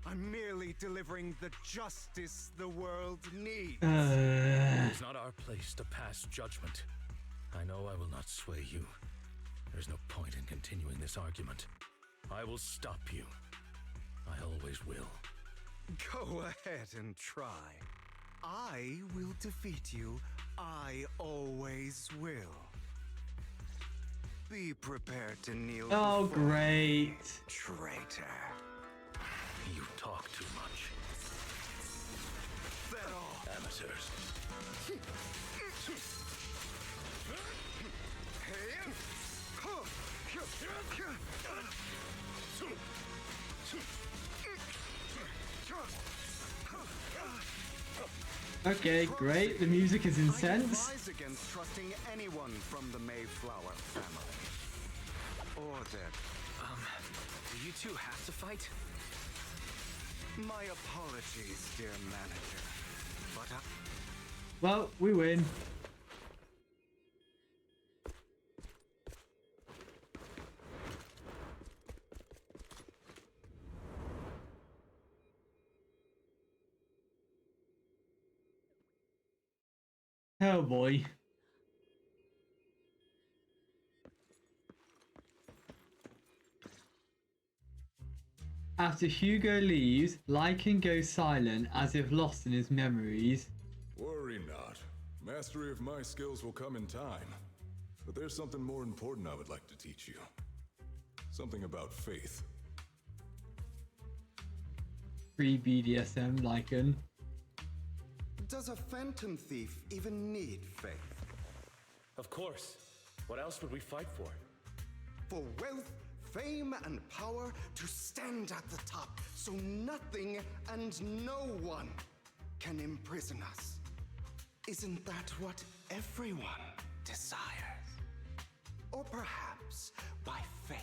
I'm merely delivering the justice the world needs. It is not our place to pass judgment. I know I will not sway you. There's no point in continuing this argument. I will stop you. I always will. Go ahead and try. I will defeat you. I always will. Be prepared to kneel Oh before me, great. traitor. You talk too much. That all. Amateurs. Okay, great. The music is I intense. advise against trusting anyone from the Mayflower family. Or their... Do you two have to fight? My apologies, dear manager. But Well, we win. Oh boy. After Hugo leaves, Lycaon goes silent as if lost in his memories. Worry not. Mastery of my skills will come in time. But there's something more important I would like to teach you. Something about faith. Free BDSM, Lycaon. does a phantom thief even need faith? Of course. What else would we fight for? For wealth, fame, and power to stand at the top so nothing and no one can imprison us. Isn't that what everyone desires? Or perhaps by faith,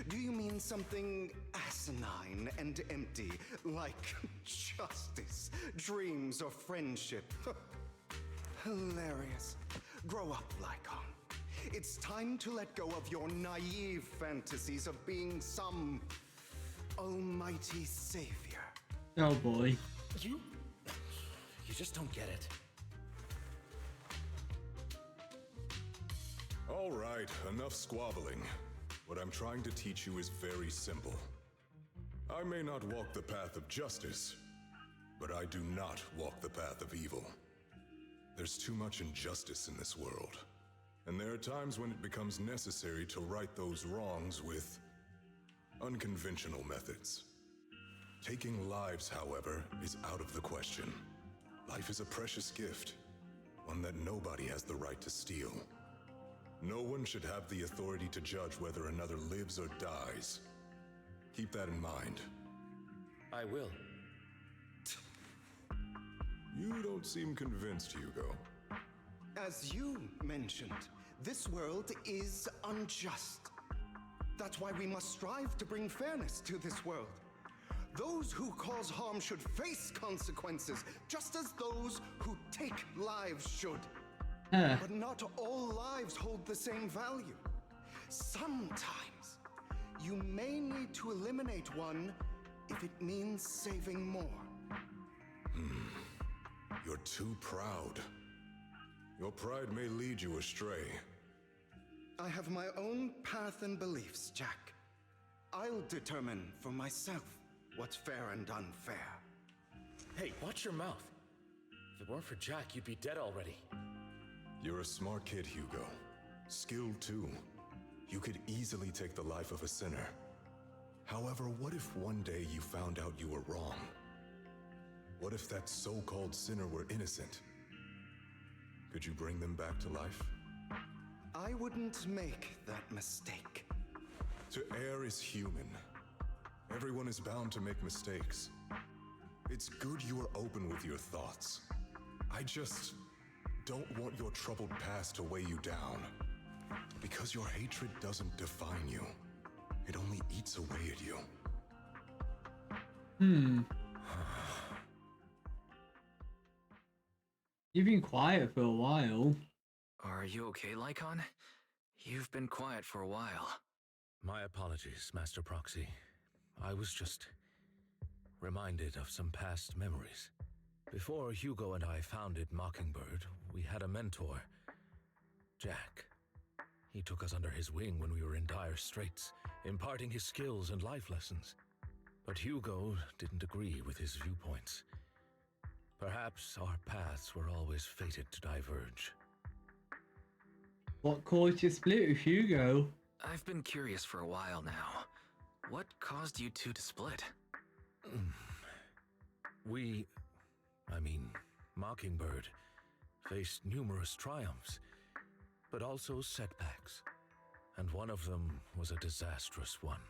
do you mean something asinine and empty, like justice, dreams, or friendship? Hilarious. Grow up, Lycaon. It's time to let go of your naive fantasies of being some almighty savior. Oh boy. You just don't get it. All right, enough squabbling. What I'm trying to teach you is very simple. I may not walk the path of justice, but I do not walk the path of evil. There's too much injustice in this world, and there are times when it becomes necessary to right those wrongs with unconventional methods. Taking lives, however, is out of the question. Life is a precious gift, one that nobody has the right to steal. No one should have the authority to judge whether another lives or dies. Keep that in mind. I will. You don't seem convinced, Hugo. As you mentioned, this world is unjust. That's why we must strive to bring fairness to this world. Those who cause harm should face consequences, just as those who take lives should. But not all lives hold the same value. Sometimes, you may need to eliminate one if it means saving more. You're too proud. Your pride may lead you astray. I have my own path and beliefs, Jack. I'll determine for myself what's fair and unfair. Hey, watch your mouth. If it weren't for Jack, you'd be dead already. You're a smart kid, Hugo. Skilled too. You could easily take the life of a sinner. However, what if one day you found out you were wrong? What if that so-called sinner were innocent? Could you bring them back to life? I wouldn't make that mistake. To err is human. Everyone is bound to make mistakes. It's good you are open with your thoughts. I just don't want your troubled past to weigh you down. Because your hatred doesn't define you. It only eats away at you. You've been quiet for a while. Are you okay, Lycaon? You've been quiet for a while. My apologies, Master Proxy. I was just reminded of some past memories. Before Hugo and I founded Mockingbird, we had a mentor, Jack. He took us under his wing when we were in dire straits, imparting his skills and life lessons. But Hugo didn't agree with his viewpoints. Perhaps our paths were always fated to diverge. What caused your split with Hugo? I've been curious for a while now. What caused you two to split? Mockingbird faced numerous triumphs, but also setbacks, and one of them was a disastrous one.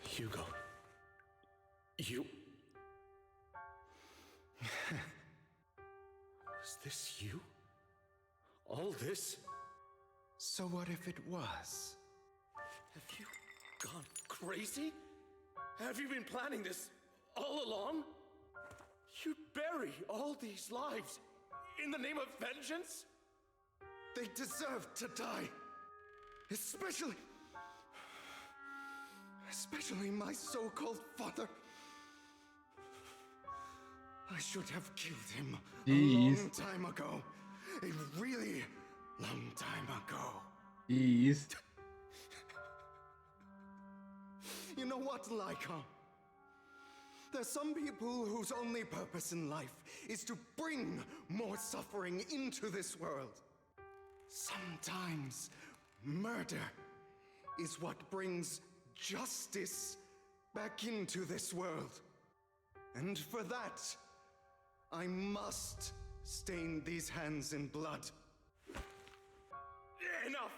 Hugo, you... Was this you? All this? So what if it was? Have you gone crazy? Have you been planning this all along? You'd bury all these lives in the name of vengeance? They deserve to die. Especially my so-called father. I should have killed him a long time ago. A really long time ago. You know what, Lycaon? There's some people whose only purpose in life is to bring more suffering into this world. Sometimes murder is what brings justice back into this world. And for that, I must stain these hands in blood. Enough!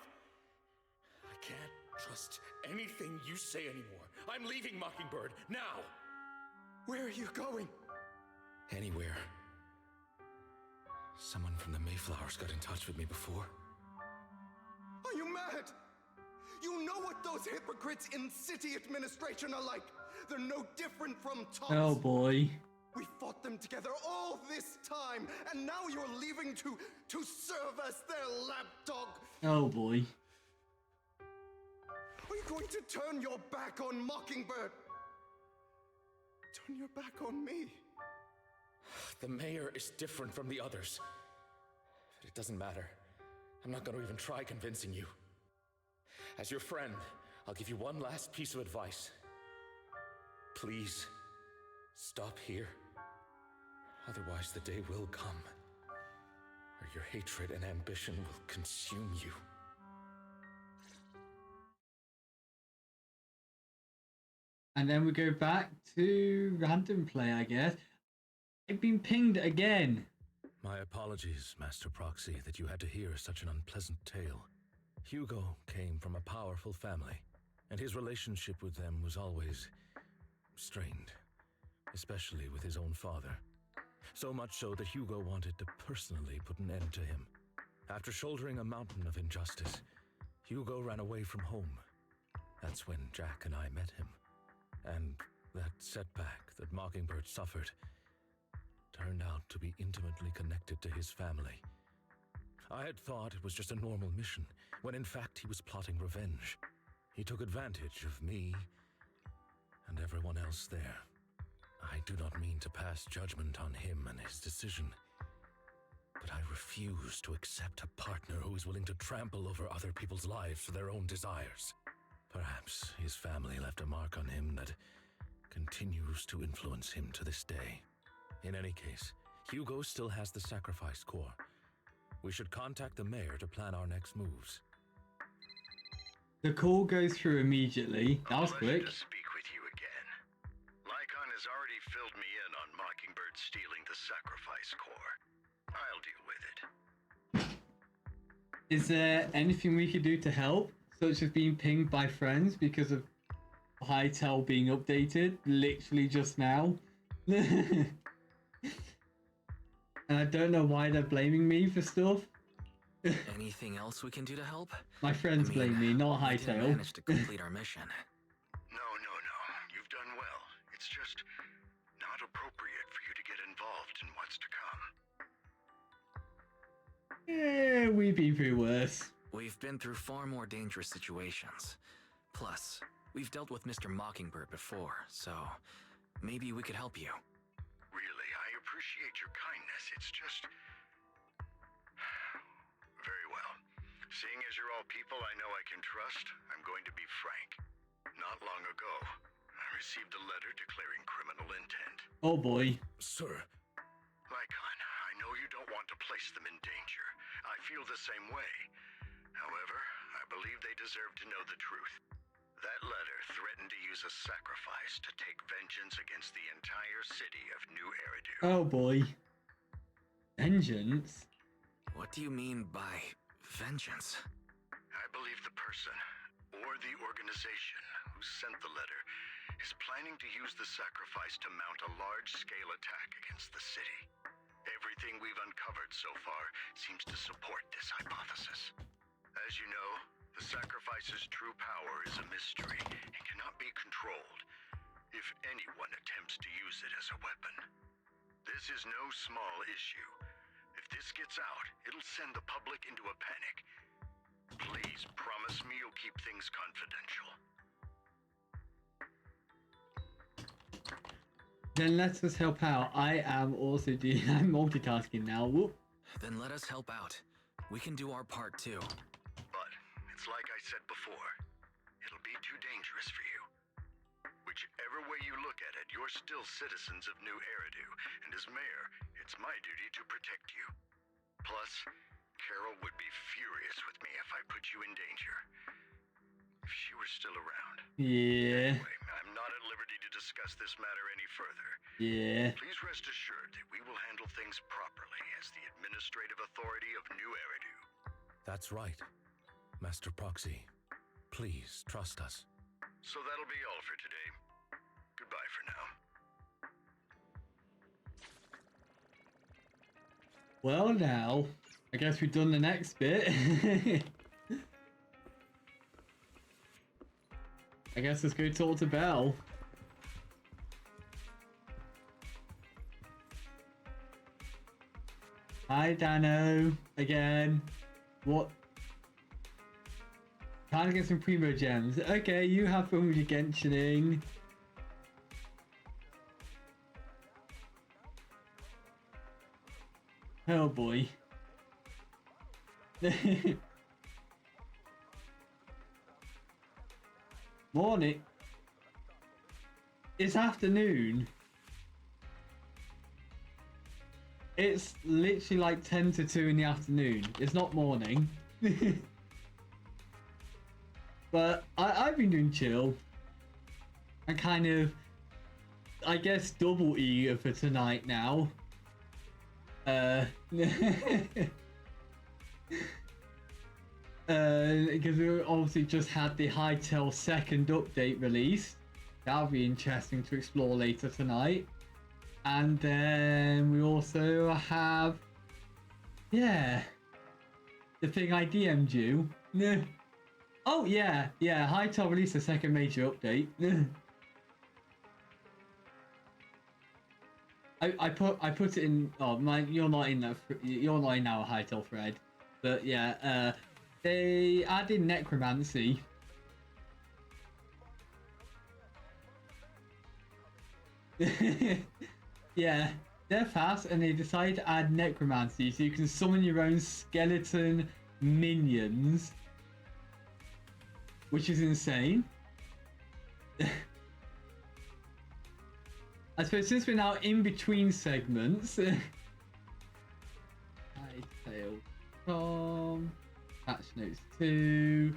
I can't trust anything you say anymore. I'm leaving Mockingbird, now! Where are you going? Anywhere. Someone from the Mayflowers got in touch with me before. Are you mad? You know what those hypocrites in city administration are like. They're no different from tots. Oh boy. We fought them together all this time, and now you're leaving to serve as their lapdog. Oh boy. Are you going to turn your back on Mockingbird? Turn your back on me. The mayor is different from the others. But it doesn't matter. I'm not going to even try convincing you. As your friend, I'll give you one last piece of advice. Please, stop here. Otherwise, the day will come where your hatred and ambition will consume you. And then we go back to random play, I guess. I've been pinged again. My apologies, Master Proxy, that you had to hear such an unpleasant tale. Hugo came from a powerful family, and his relationship with them was always strained, especially with his own father. So much so that Hugo wanted to personally put an end to him. After shouldering a mountain of injustice, Hugo ran away from home. That's when Jack and I met him. And that setback that Mockingbird suffered turned out to be intimately connected to his family. I had thought it was just a normal mission, when in fact he was plotting revenge. He took advantage of me and everyone else there. I do not mean to pass judgment on him and his decision, but I refuse to accept a partner who is willing to trample over other people's lives for their own desires. Perhaps his family left a mark on him that continues to influence him to this day. In any case, Hugo still has the sacrifice core. We should contact the mayor to plan our next moves. The call goes through immediately. That was quick. To speak with you again. Lycaon has already filled me in on Mockingbird stealing the sacrifice core. I'll deal with it. Is there anything we could do to help? Such as being pinged by friends because of Hytale being updated literally just now. And I don't know why they're blaming me for stuff. Anything else we can do to help? My friends blame me, not we didn't Hytale. manage to complete our mission. No. You've done well. It's just not appropriate for you to get involved in what's to come. Yeah, we've been through worse. We've been through far more dangerous situations. Plus, we've dealt with Mr. Mockingbird before, so maybe we could help you. Really, I appreciate your kindness. It's just... Very well. Seeing as you're all people I know I can trust, I'm going to be frank. Not long ago, I received a letter declaring criminal intent. Oh boy. Sir. Lycaon, I know you don't want to place them in danger. I feel the same way. However, I believe they deserve to know the truth. That letter threatened to use a sacrifice to take vengeance against the entire city of New Eridu. Oh boy. Vengeance? What do you mean by vengeance? I believe the person, or the organization, who sent the letter is planning to use the sacrifice to mount a large-scale attack against the city. Everything we've uncovered so far seems to support this hypothesis. As you know, the sacrifice's true power is a mystery and cannot be controlled if anyone attempts to use it as a weapon. This is no small issue. If this gets out, it'll send the public into a panic. Please promise me you'll keep things confidential. Then let us help out. I am also I'm multitasking now. Whoop. Then let us help out. We can do our part too. But it's like I said before. It'll be too dangerous for you. Whichever way you look at it, you're still citizens of New Eridu, and as mayor, it's my duty to protect you. Plus, Carol would be furious with me if I put you in danger. If she were still around. Yeah. Anyway, I'm not at liberty to discuss this matter any further. Yeah. Please rest assured that we will handle things properly as the administrative authority of New Eridu. That's right. Master Proxy, please trust us. So that'll be all for today. Goodbye for now. Well now, I guess we've done the next bit. I guess let's go talk to Belle. Hi Dano, again. What? Time to get some primo gems. Okay, you have fun with your Genshining. Oh boy. Morning. It's afternoon. It's literally like 10 to 2 in the afternoon. It's not morning. But I've been doing chill. I kind of, I guess, double eager for tonight now. Because we obviously just had the Hytale second update released. That'll be interesting to explore later tonight. And then we also have, yeah, the thing I DM'd you. Oh yeah, Hytale released a second major update. I put it in. Oh my, you're not in that. You're not in our Hytale thread, but yeah, they added necromancy. Yeah, they're fast, and they decided to add necromancy, so you can summon your own skeleton minions, which is insane. I suppose since we're now in between segments, Hytale from patch notes 2.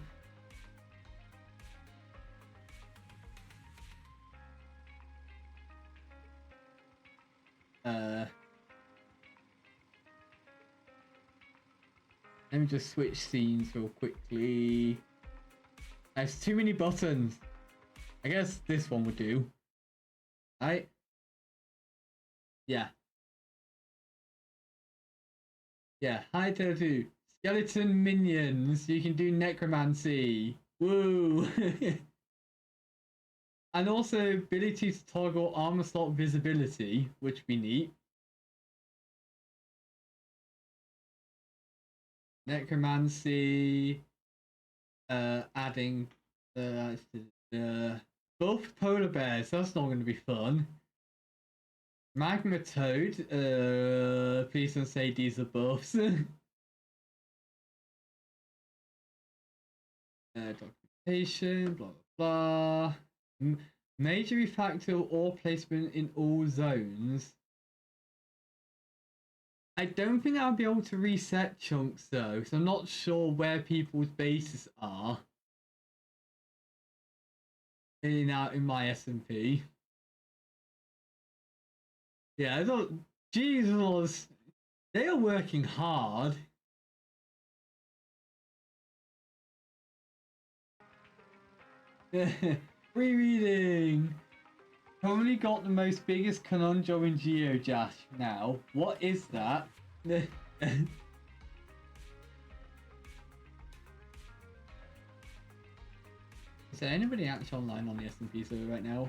Let me just switch scenes real quickly. There's too many buttons. I guess this one would do. Right? Yeah. Yeah, Hytale 2. Skeleton minions. You can do necromancy. Woo! And also ability to toggle armor slot visibility, which would be neat. Necromancy. Adding buffed polar bears. That's not going to be fun. Magma toad. Please don't say these are buffs. Documentation. Blah blah blah. Major refactor or placement in all zones. I don't think I'll be able to reset chunks though, so I'm not sure where people's bases are. In my SMP. Yeah, Jesus, they are working hard. Rereading. Probably got the most biggest conundrum in GeoJash now. What is that? Is there anybody actually online on the SMP server right now?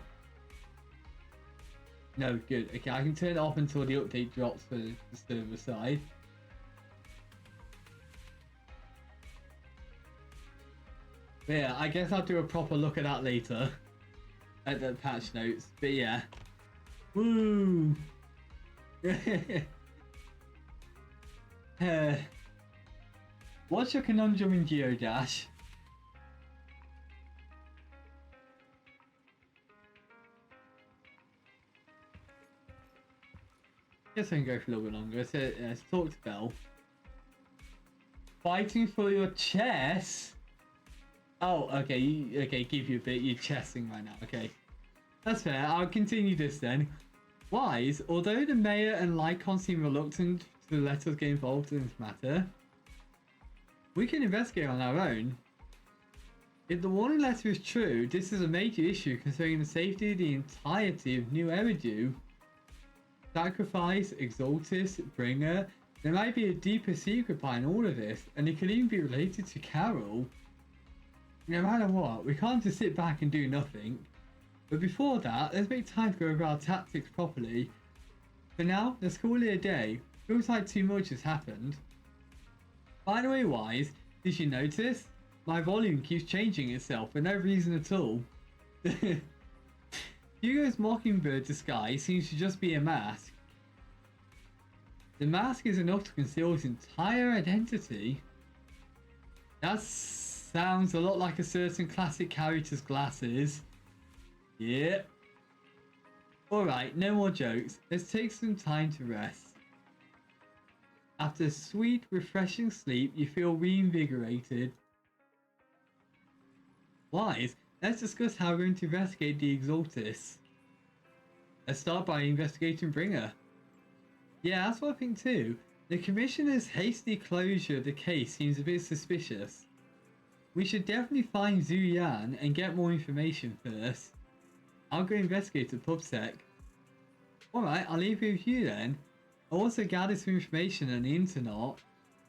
No, good. Okay, I can turn it off until the update drops for the server side. But yeah, I guess I'll do a proper look at that later. At the patch notes. But yeah. Woo! What's your conundrum in GeoDash? Guess I can go for a little bit longer. So, talk to Belle. Fighting for your chess? Oh, okay. Okay, give you a bit. You're chessing right now. Okay. That's fair. I'll continue this then. Wise, although the mayor and Lycaon seem reluctant to let us get involved in this matter, we can investigate on our own. If the warning letter is true, this is a major issue concerning the safety of the entirety of New Eridu. Sacrifice, Exaltus, Bringer, there might be a deeper secret behind all of this, and it could even be related to Carol. No matter what, we can't just sit back and do nothing. But before that, let's make time to go over our tactics properly. For now, let's call it a day. Feels like too much has happened. By the way, Wise, did you notice? My volume keeps changing itself for no reason at all. Hugo's Mockingbird disguise seems to just be a mask. The mask is enough to conceal his entire identity. That sounds a lot like a certain classic character's glasses. Yep. Alright, no more jokes. Let's take some time to rest. After a sweet, refreshing sleep, you feel reinvigorated. Wise, let's discuss how we're going to investigate the Exaltus. Let's start by investigating Bringer. Yeah, that's what I think too. The Commissioner's hasty closure of the case seems a bit suspicious. We should definitely find Zhu Yan and get more information first. I'll go investigate the PubSec. Alright, I'll leave it with you then. I'll also gather some information on the internet.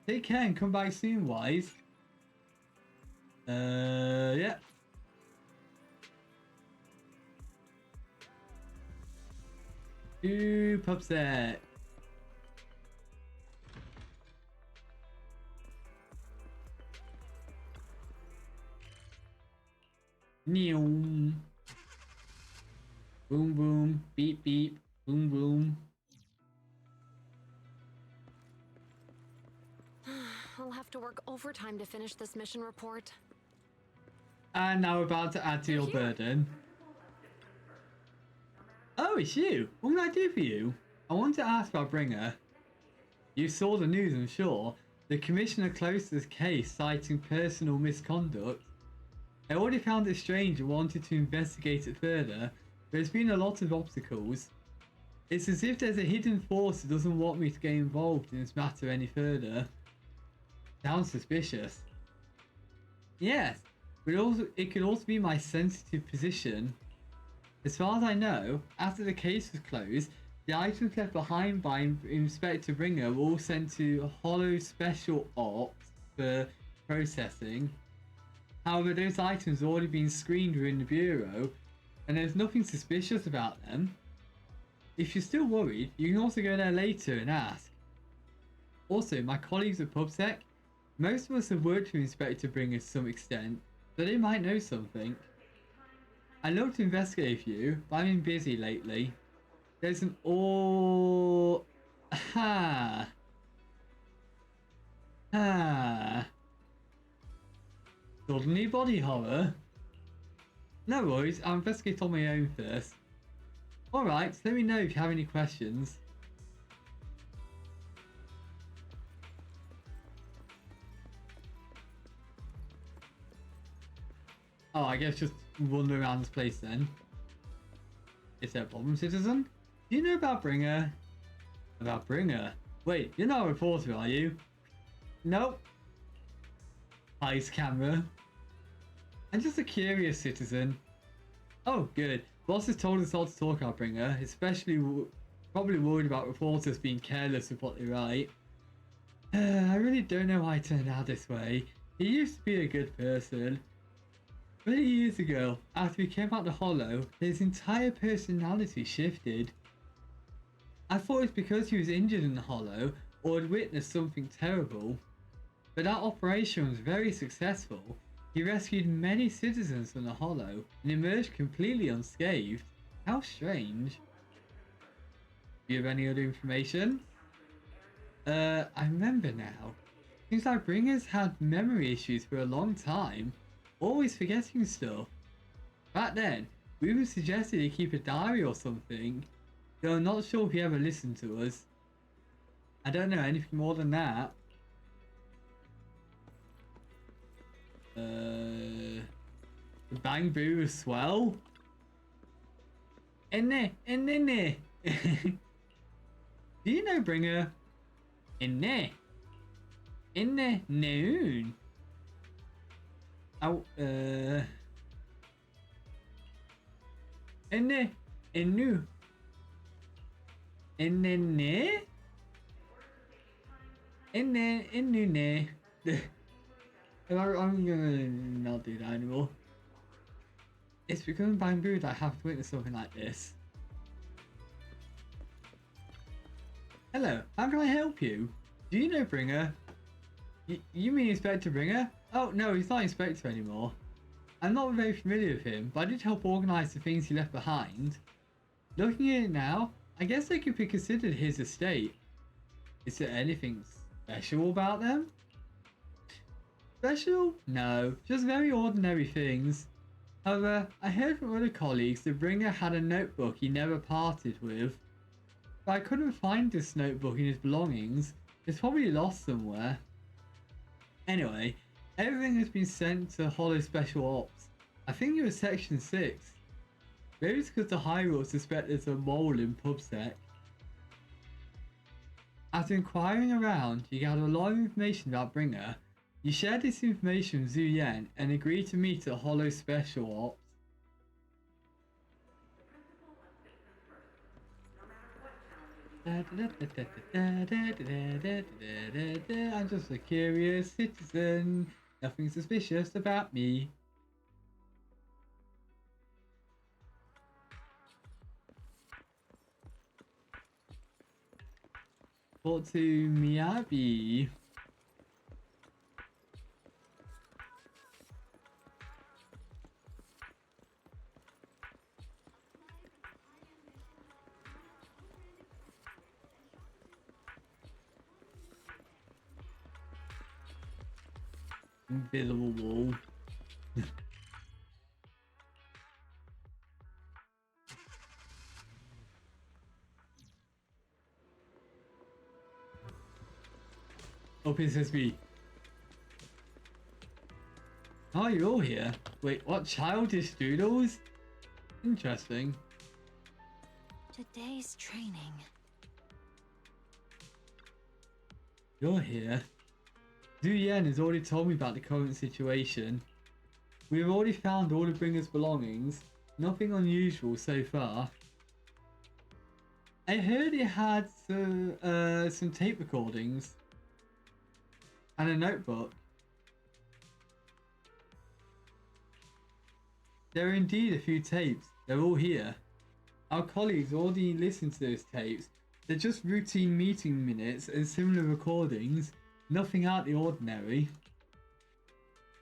Take care and come back soon, Wise. Yeah. To PubSec. Neom. Boom boom, beep beep, boom boom. I'll have to work overtime to finish this mission report. And now we're about to add to your burden. Oh, it's you. What can I do for you? I want to ask about Bringer. You saw the news, I'm sure. The Commissioner closed this case citing personal misconduct. I already found it strange and wanted to investigate it further, but there's been a lot of obstacles. It's as if there's a hidden force that doesn't want me to get involved in this matter any further. Sounds suspicious. Yes, but it could also be my sensitive position. As far as I know, after the case was closed, the items left behind by Inspector Bringer were all sent to Hollow Special Ops for processing. However, those items have already been screened within the Bureau, and there's nothing suspicious about them. If you're still worried, you can also go there later and ask. Also, my colleagues at PubSec, most of us have worked with Inspector Bringer to some extent, so they might know something. I'd love to investigate for you, but I've been busy lately. There's an suddenly body horror? No worries, I'll investigate on my own first. Alright, let me know if you have any questions. Oh, I guess just wander around this place then. Is there a problem, citizen? Do you know about Bringer? About Bringer? Wait, you're not a reporter, are you? Nope. Eyes camera. I'm just a curious citizen. Oh, good. Boss has told us not to talk about Bringer, especially probably worried about reporters being careless with what they write. I really don't know why I turned out this way. He used to be a good person. 30 years ago, after he came out the Hollow, his entire personality shifted. I thought it was because he was injured in the Hollow or had witnessed something terrible. But that operation was very successful. He rescued many citizens from the Hollow and emerged completely unscathed. How strange. Do you have any other information? I remember now. Seems like Bringer's had memory issues for a long time. Always forgetting stuff. Back then, we were suggested he keep a diary or something, though I'm not sure if he ever listened to us. I don't know anything more than that. The Bang Boo is swell. In there. Do you know Bringer? In there. Noon. Oh, in new. I'm gonna not do that anymore. It's becoming bamboo that I have to witness something like this. Hello, how can I help you? Do you know Bringer? You mean Inspector Bringer? Oh no, he's not Inspector anymore. I'm not very familiar with him, but I did help organise the things he left behind. Looking at it now, I guess they could be considered his estate. Is there anything special about them? Special? No, just very ordinary things. However, I heard from other colleagues the bringer had a notebook he never parted with. But I couldn't find this notebook in his belongings. It's probably lost somewhere. Anyway, everything has been sent to Hollow Special Ops. I think it was Section 6. Maybe it's because the Hyrule suspect there's a mole in PubSec. After inquiring around, you gathered a lot of information about Bringer. You shared this information with Zhu Yan and agreed to meet at Hollow Special Ops. I'm just a curious citizen. Nothing suspicious about me. Talk to Miyabi. Invisible wall. Open SSB. Oh, you're all here. Wait, what? Childish doodles? Interesting. Today's training. You're here. Zhu Yan has already told me about the current situation. We've already found all the Bringer's belongings. Nothing unusual so far. I heard it had some tape recordings. And a notebook. There are indeed a few tapes. They're all here. Our colleagues already listened to those tapes. They're just routine meeting minutes and similar recordings. Nothing out of the ordinary.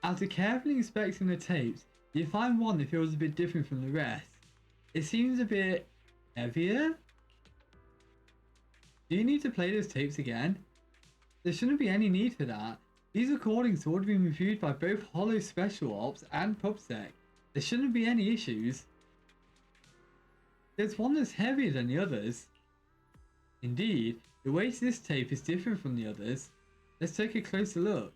After carefully inspecting the tapes, you find one that feels a bit different from the rest. It seems a bit heavier. Do you need to play those tapes again? There shouldn't be any need for that. These recordings have already been reviewed by both Hollow Special Ops and PubSec. There shouldn't be any issues. There's one that's heavier than the others. Indeed, the weight of this tape is different from the others. Let's take a closer look.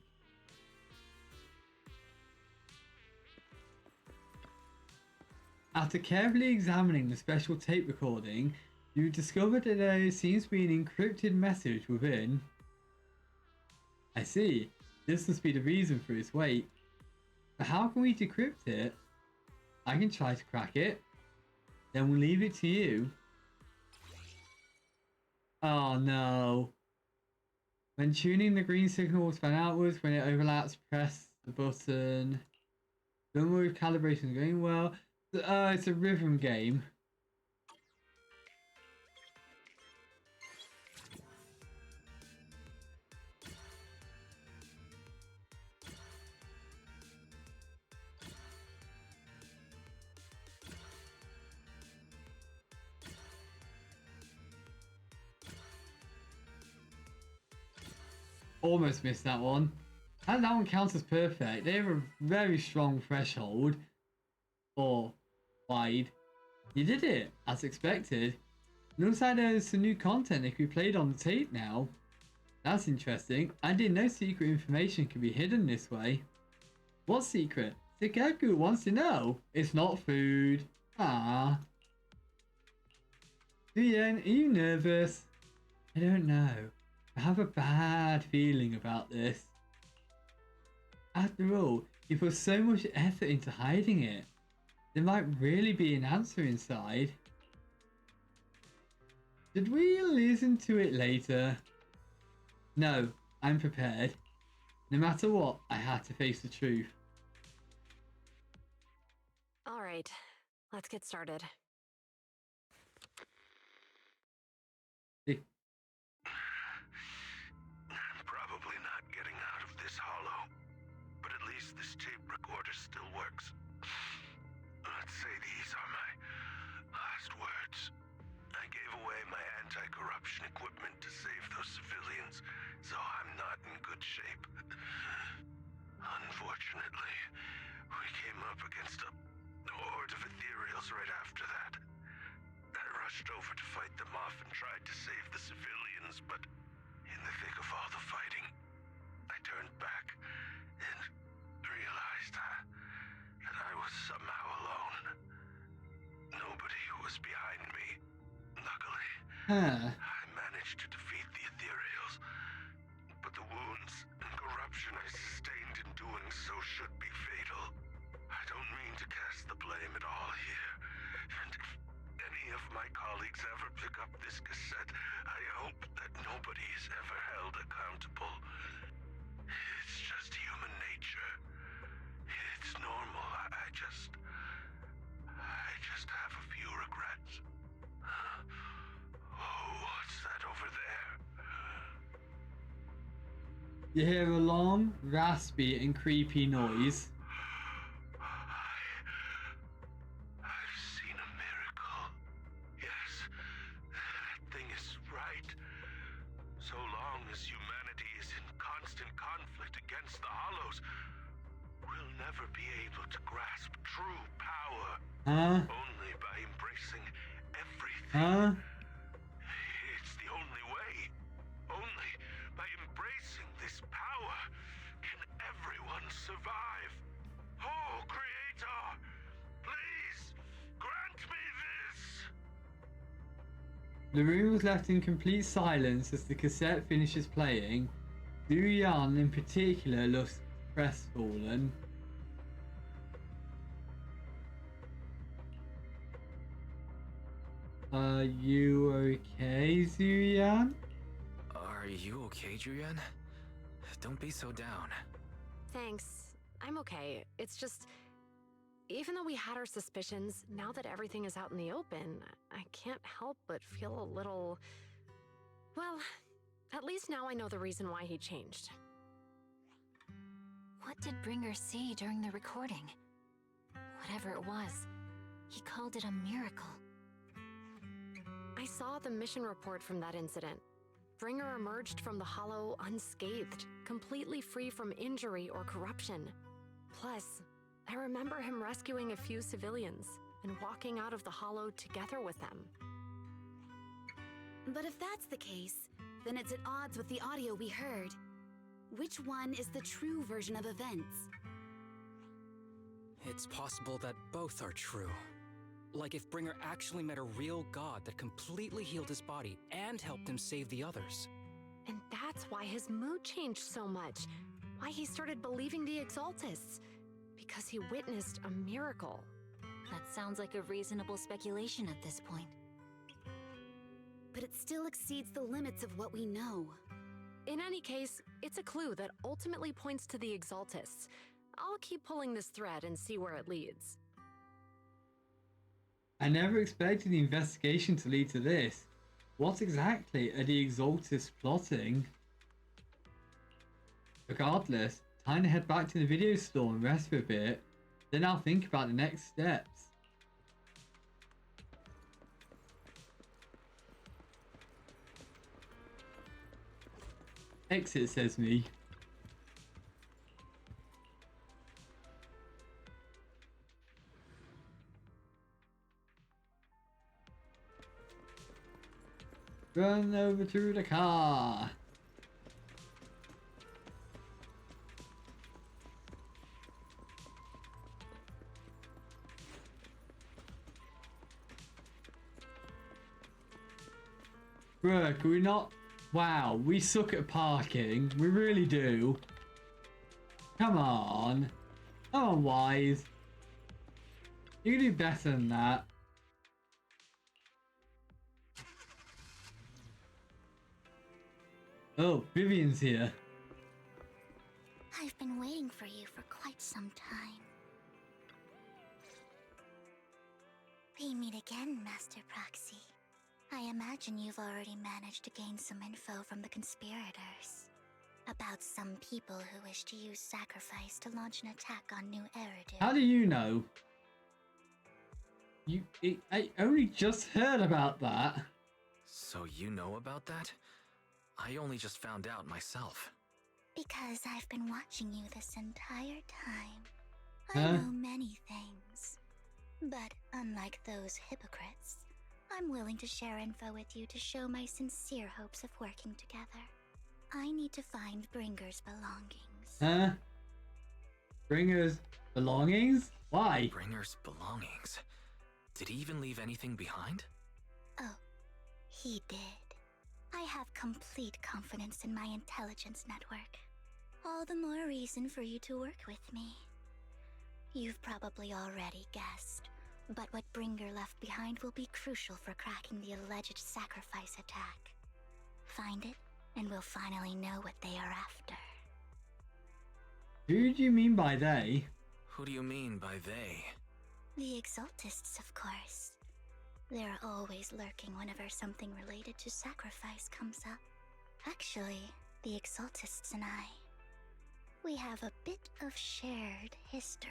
After carefully examining the special tape recording, you discovered that there seems to be an encrypted message within. I see. This must be the reason for its weight. But how can we decrypt it? I can try to crack it. Then we'll leave it to you. Oh no. When tuning, the green signal will span outwards. When it overlaps, press the button. Don't worry if calibration is going well. It's a rhythm game. Almost missed that one. And that one counts as perfect. They have a very strong threshold. Or wide. You did it, as expected. Looks like there's some new content that can be played on the tape now. That's interesting. I didn't know secret information can be hidden this way. What secret? Sikaku wants to know. It's not food. Ah. Ian, are you nervous? I don't know. I have a bad feeling about this. After all, you put so much effort into hiding it. There might really be an answer inside. Should we listen to it later? No, I'm prepared. No matter what, I had to face the truth. All right, let's get started. I'm probably not getting out of this hollow, but at least this tape recorder still works. Let's say these are my last words. I gave away my anti-corruption equipment to save for civilians, so I'm not in good shape. Unfortunately, we came up against a horde of ethereals right after that. I rushed over to fight them off and tried to save the civilians, but in the thick of all the fighting, I turned back and realized that I was somehow alone. Nobody was behind me. Luckily, I managed to defeat the ethereals, but the wounds and corruption I sustained in doing so should be fatal. I don't mean to cast the blame at all here, and if any of my colleagues ever pick up this cassette, I hope that nobody is ever held accountable. It's just human nature. It's normal. I just have a few regrets. Oh, what's that over there? You hear a long, raspy, and creepy noise. I've seen a miracle. Yes, that thing is right. So long as humanity is in constant conflict against the Hollows, we'll never be able to grasp true power. Only by embracing everything. It's the only way. Only by embracing this power can everyone survive. Oh, Creator, please grant me this. The room was left in complete silence as the cassette finishes playing. Zuyan in particular looks crestfallen. Are you okay, Zuyan? Are you okay, Juyan? Don't be so down. Thanks. I'm okay. It's just, even though we had our suspicions, now that everything is out in the open, I can't help but feel a little... Well, at least now I know the reason why he changed. What did Bringer see during the recording? Whatever it was, he called it a miracle. I saw the mission report from that incident. Bringer emerged from the Hollow unscathed, completely free from injury or corruption. Plus, I remember him rescuing a few civilians and walking out of the Hollow together with them. But if that's the case, then it's at odds with the audio we heard. Which one is the true version of events? It's possible that both are true. Like if Bringer actually met a real god that completely healed his body and helped him save the others. And that's why his mood changed so much. Why he started believing the Exaltists. Because he witnessed a miracle. That sounds like a reasonable speculation at this point. But it still exceeds the limits of what we know. In any case, it's a clue that ultimately points to the Exaltists. I'll keep pulling this thread and see where it leads. I never expected the investigation to lead to this. What exactly are the Exaltists plotting? Regardless, time to head back to the video store and rest for a bit. Then I'll think about the next steps. Exit, says me. Run over to the car. Bruh, can we not? Wow, we suck at parking. We really do. Come on. Come on, Wise. You can do better than that. Oh, Vivian's here. I've been waiting for you for quite some time. We meet again, Master Proxy. I imagine you've already managed to gain some info from the conspirators. About some people who wish to use sacrifice to launch an attack on New Eridu. How do you know? I only just heard about that. So you know about that? I only just found out myself. Because I've been watching you this entire time. I Huh? know many things. But unlike those hypocrites, I'm willing to share info with you to show my sincere hopes of working together. I need to find Bringer's belongings. Huh? Bringer's belongings? Why? Bringer's belongings? Did he even leave anything behind? Oh, he did. I have complete confidence in my intelligence network. All the more reason for you to work with me. You've probably already guessed, but what Bringer left behind will be crucial for cracking the alleged sacrifice attack. Find it, and we'll finally know what they are after. Who do you mean by they? Who do you mean by they? The Exaltists, of course. They're always lurking whenever something related to sacrifice comes up. Actually, the Exaltists and I, we have a bit of shared history.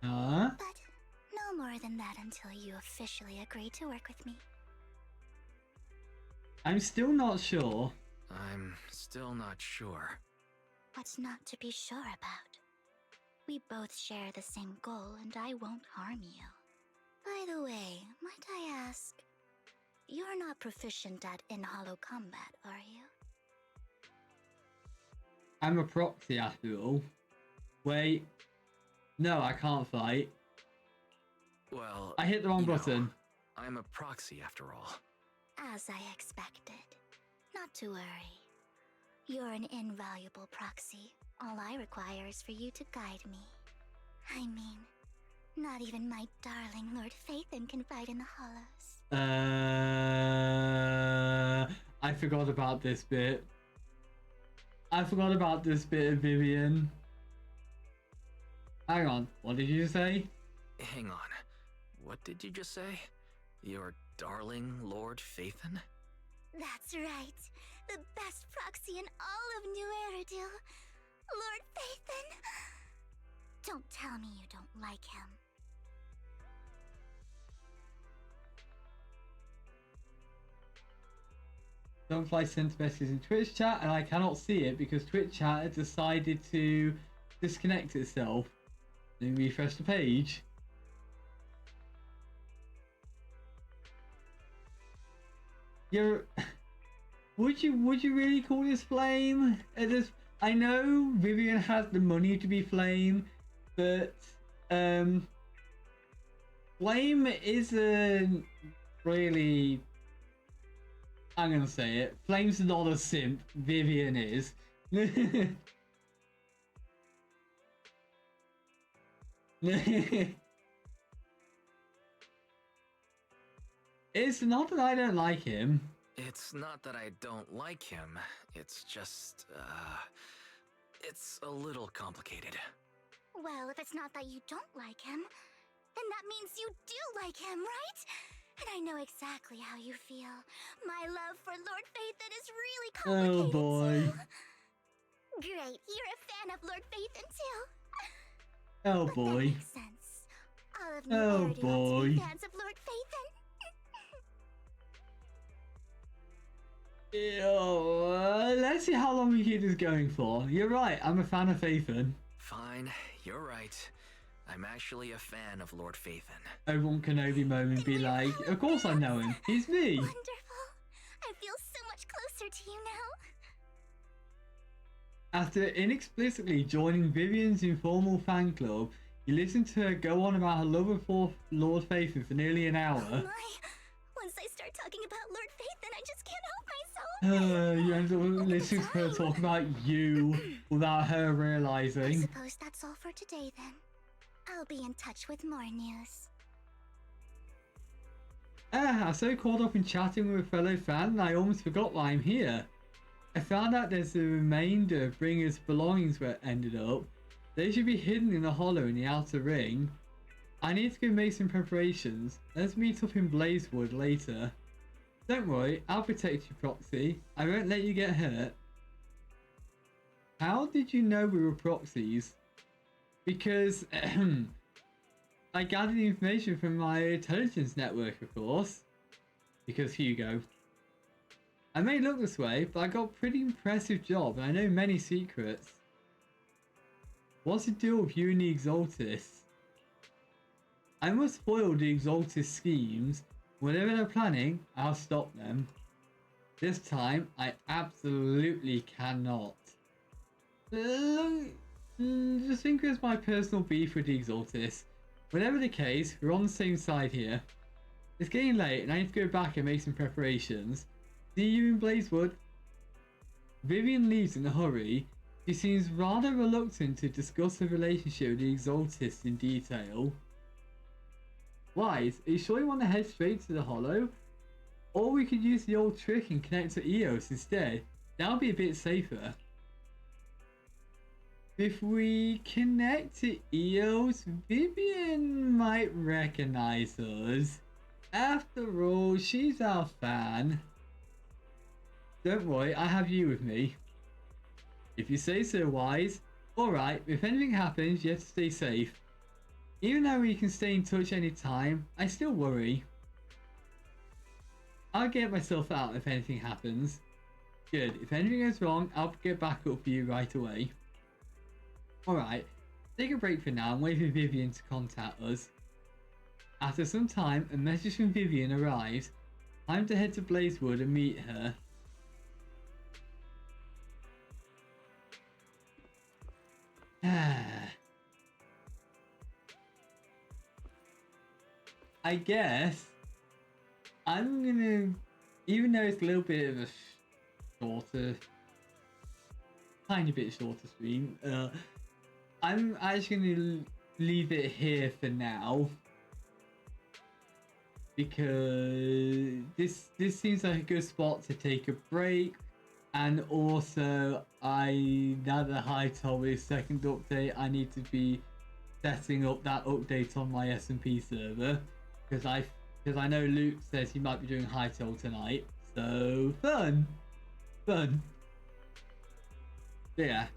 Huh? But no more than that until you officially agree to work with me. I'm still not sure. I'm still not sure. What's not to be sure about? We both share the same goal, and I won't harm you. By the way, might I ask, you're not proficient at in-hollow combat, are you? I'm a proxy after all. Wait. No, I can't fight. Well, I hit the wrong button. I'm a proxy after all. As I expected. Not to worry. You're an invaluable proxy. All I require is for you to guide me. I mean, not even my darling Lord Phaethon can fight in the hollows. I forgot about this bit. I forgot about this bit of Vivian. Hang on, what did you say? Hang on. What did you just say? Your darling Lord Phaethon? That's right. The best proxy in all of New Eridil. Lord Phaethon. Don't tell me you don't like him. Sunfly sent a message in Twitch chat and I cannot see it because Twitch chat has decided to disconnect itself. Let me refresh the page. You're... Would you really call this Flame? I know Vivian has the money to be Flame, but Flame isn't really... I'm gonna say it. Flame's not a simp. Vivian is. It's not that I don't like him. It's not that I don't like him. It's just, it's a little complicated. Well, if it's not that you don't like him, then that means you do like him, right? And I know exactly how you feel. My love for Lord Phaethon is really complicated. Oh boy. Too. Great, you're a fan of Lord Phaethon too. Oh but boy. That makes sense. All of New Oh Eridil boy. wants to be fans of Lord Phaethon. Let's see how long we keep this going for. You're right, I'm a fan of Phaethon. Fine, you're right. I'm actually a fan of Lord Phaethon. Obi-Wan Kenobi moment be like, of course I know him. He's me. Wonderful. I feel so much closer to you now. After inexplicably joining Vivian's informal fan club, you listen to her go on about her love for Lord Phaethon for nearly an hour. Oh my. Once I start talking about Lord Phaethon, I just can't help myself. You end up listening to her talk about you without her I realizing. suppose that's all for today then. I'll be in touch with more news. I'm so caught up in chatting with a fellow fan I almost forgot why I'm here. I found out there's a remainder of Bringer's belongings where it ended up. They should be hidden in a hollow in the outer ring. I need to go make some preparations. Let's meet up in Blazewood later. Don't worry, I'll protect you, Proxy. I won't let you get hurt. How did you know we were proxies? Because I gathered the information from my intelligence network, of course. Because Hugo. I may look this way, but I got a pretty impressive job and I know many secrets. What's the deal with you and the Exaltis? I must foil the Exaltis schemes. Whatever they're planning, I'll stop them. This time, I absolutely cannot. Just think it's my personal beef with the Exaltis. Whatever the case, we're on the same side here. It's getting late and I need to go back and make some preparations. See you in Blazewood. Vivian leaves in a hurry. She seems rather reluctant to discuss her relationship with the Exaltis in detail. Wise, are you sure you want to head straight to the Hollow? Or we could use the old trick and connect to Eos instead. That would be a bit safer. If we connect to Eos, Vivian might recognize us. After all, she's our fan. Don't worry, I have you with me. If you say so, Wise. Alright, if anything happens, you have to stay safe. Even though we can stay in touch anytime, I still worry. I'll get myself out if anything happens. Good, if anything goes wrong, I'll get back up for you right away. Alright, take a break for now and wait for Vivian to contact us. After some time, a message from Vivian arrives. Time to head to Blazewood and meet her. I guess I'm gonna, even though it's a little bit of a shorter, tiny bit shorter stream, I'm actually gonna leave it here for now because this seems like a good spot to take a break. And also, now that Hightower is second update, I need to be setting up that update on my SMP server because I know Luke says he might be doing Hightower tonight. So fun. But yeah,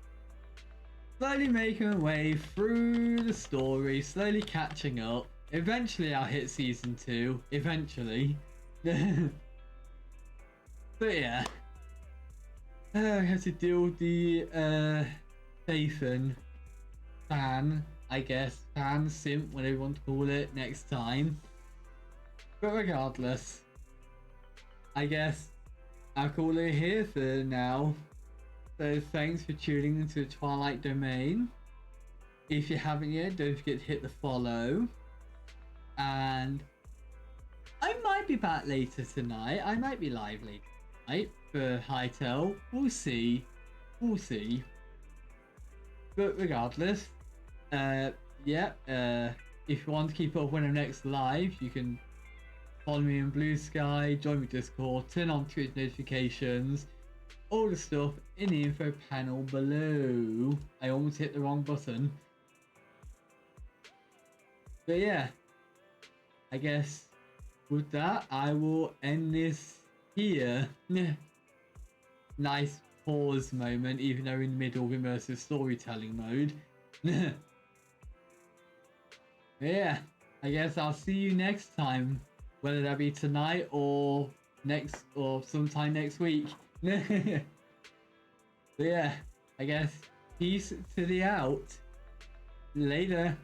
slowly making my way through the story, slowly catching up. Eventually, I'll hit season 2. Eventually, but yeah. I have to deal with the Dathan fan, I guess, fan, simp, whatever you want to call it, next time. But regardless, I guess I'll call it here for now. So thanks for tuning into the Twilight Domain. If you haven't yet, don't forget to hit the follow. And I might be back later tonight. I might be live later tonight for Hytale. We'll see. We'll see. But regardless, if you want to keep up when I'm next live, you can follow me in Blue Sky, join me Discord, turn on Twitch notifications, all the stuff in the info panel below. I almost hit the wrong button. But yeah, I guess with that, I will end this here. Nice pause moment, even though we're in the middle of immersive storytelling mode. Yeah, I guess I'll see you next time, whether that be tonight or sometime next week. But yeah, I guess peace to the out. Later.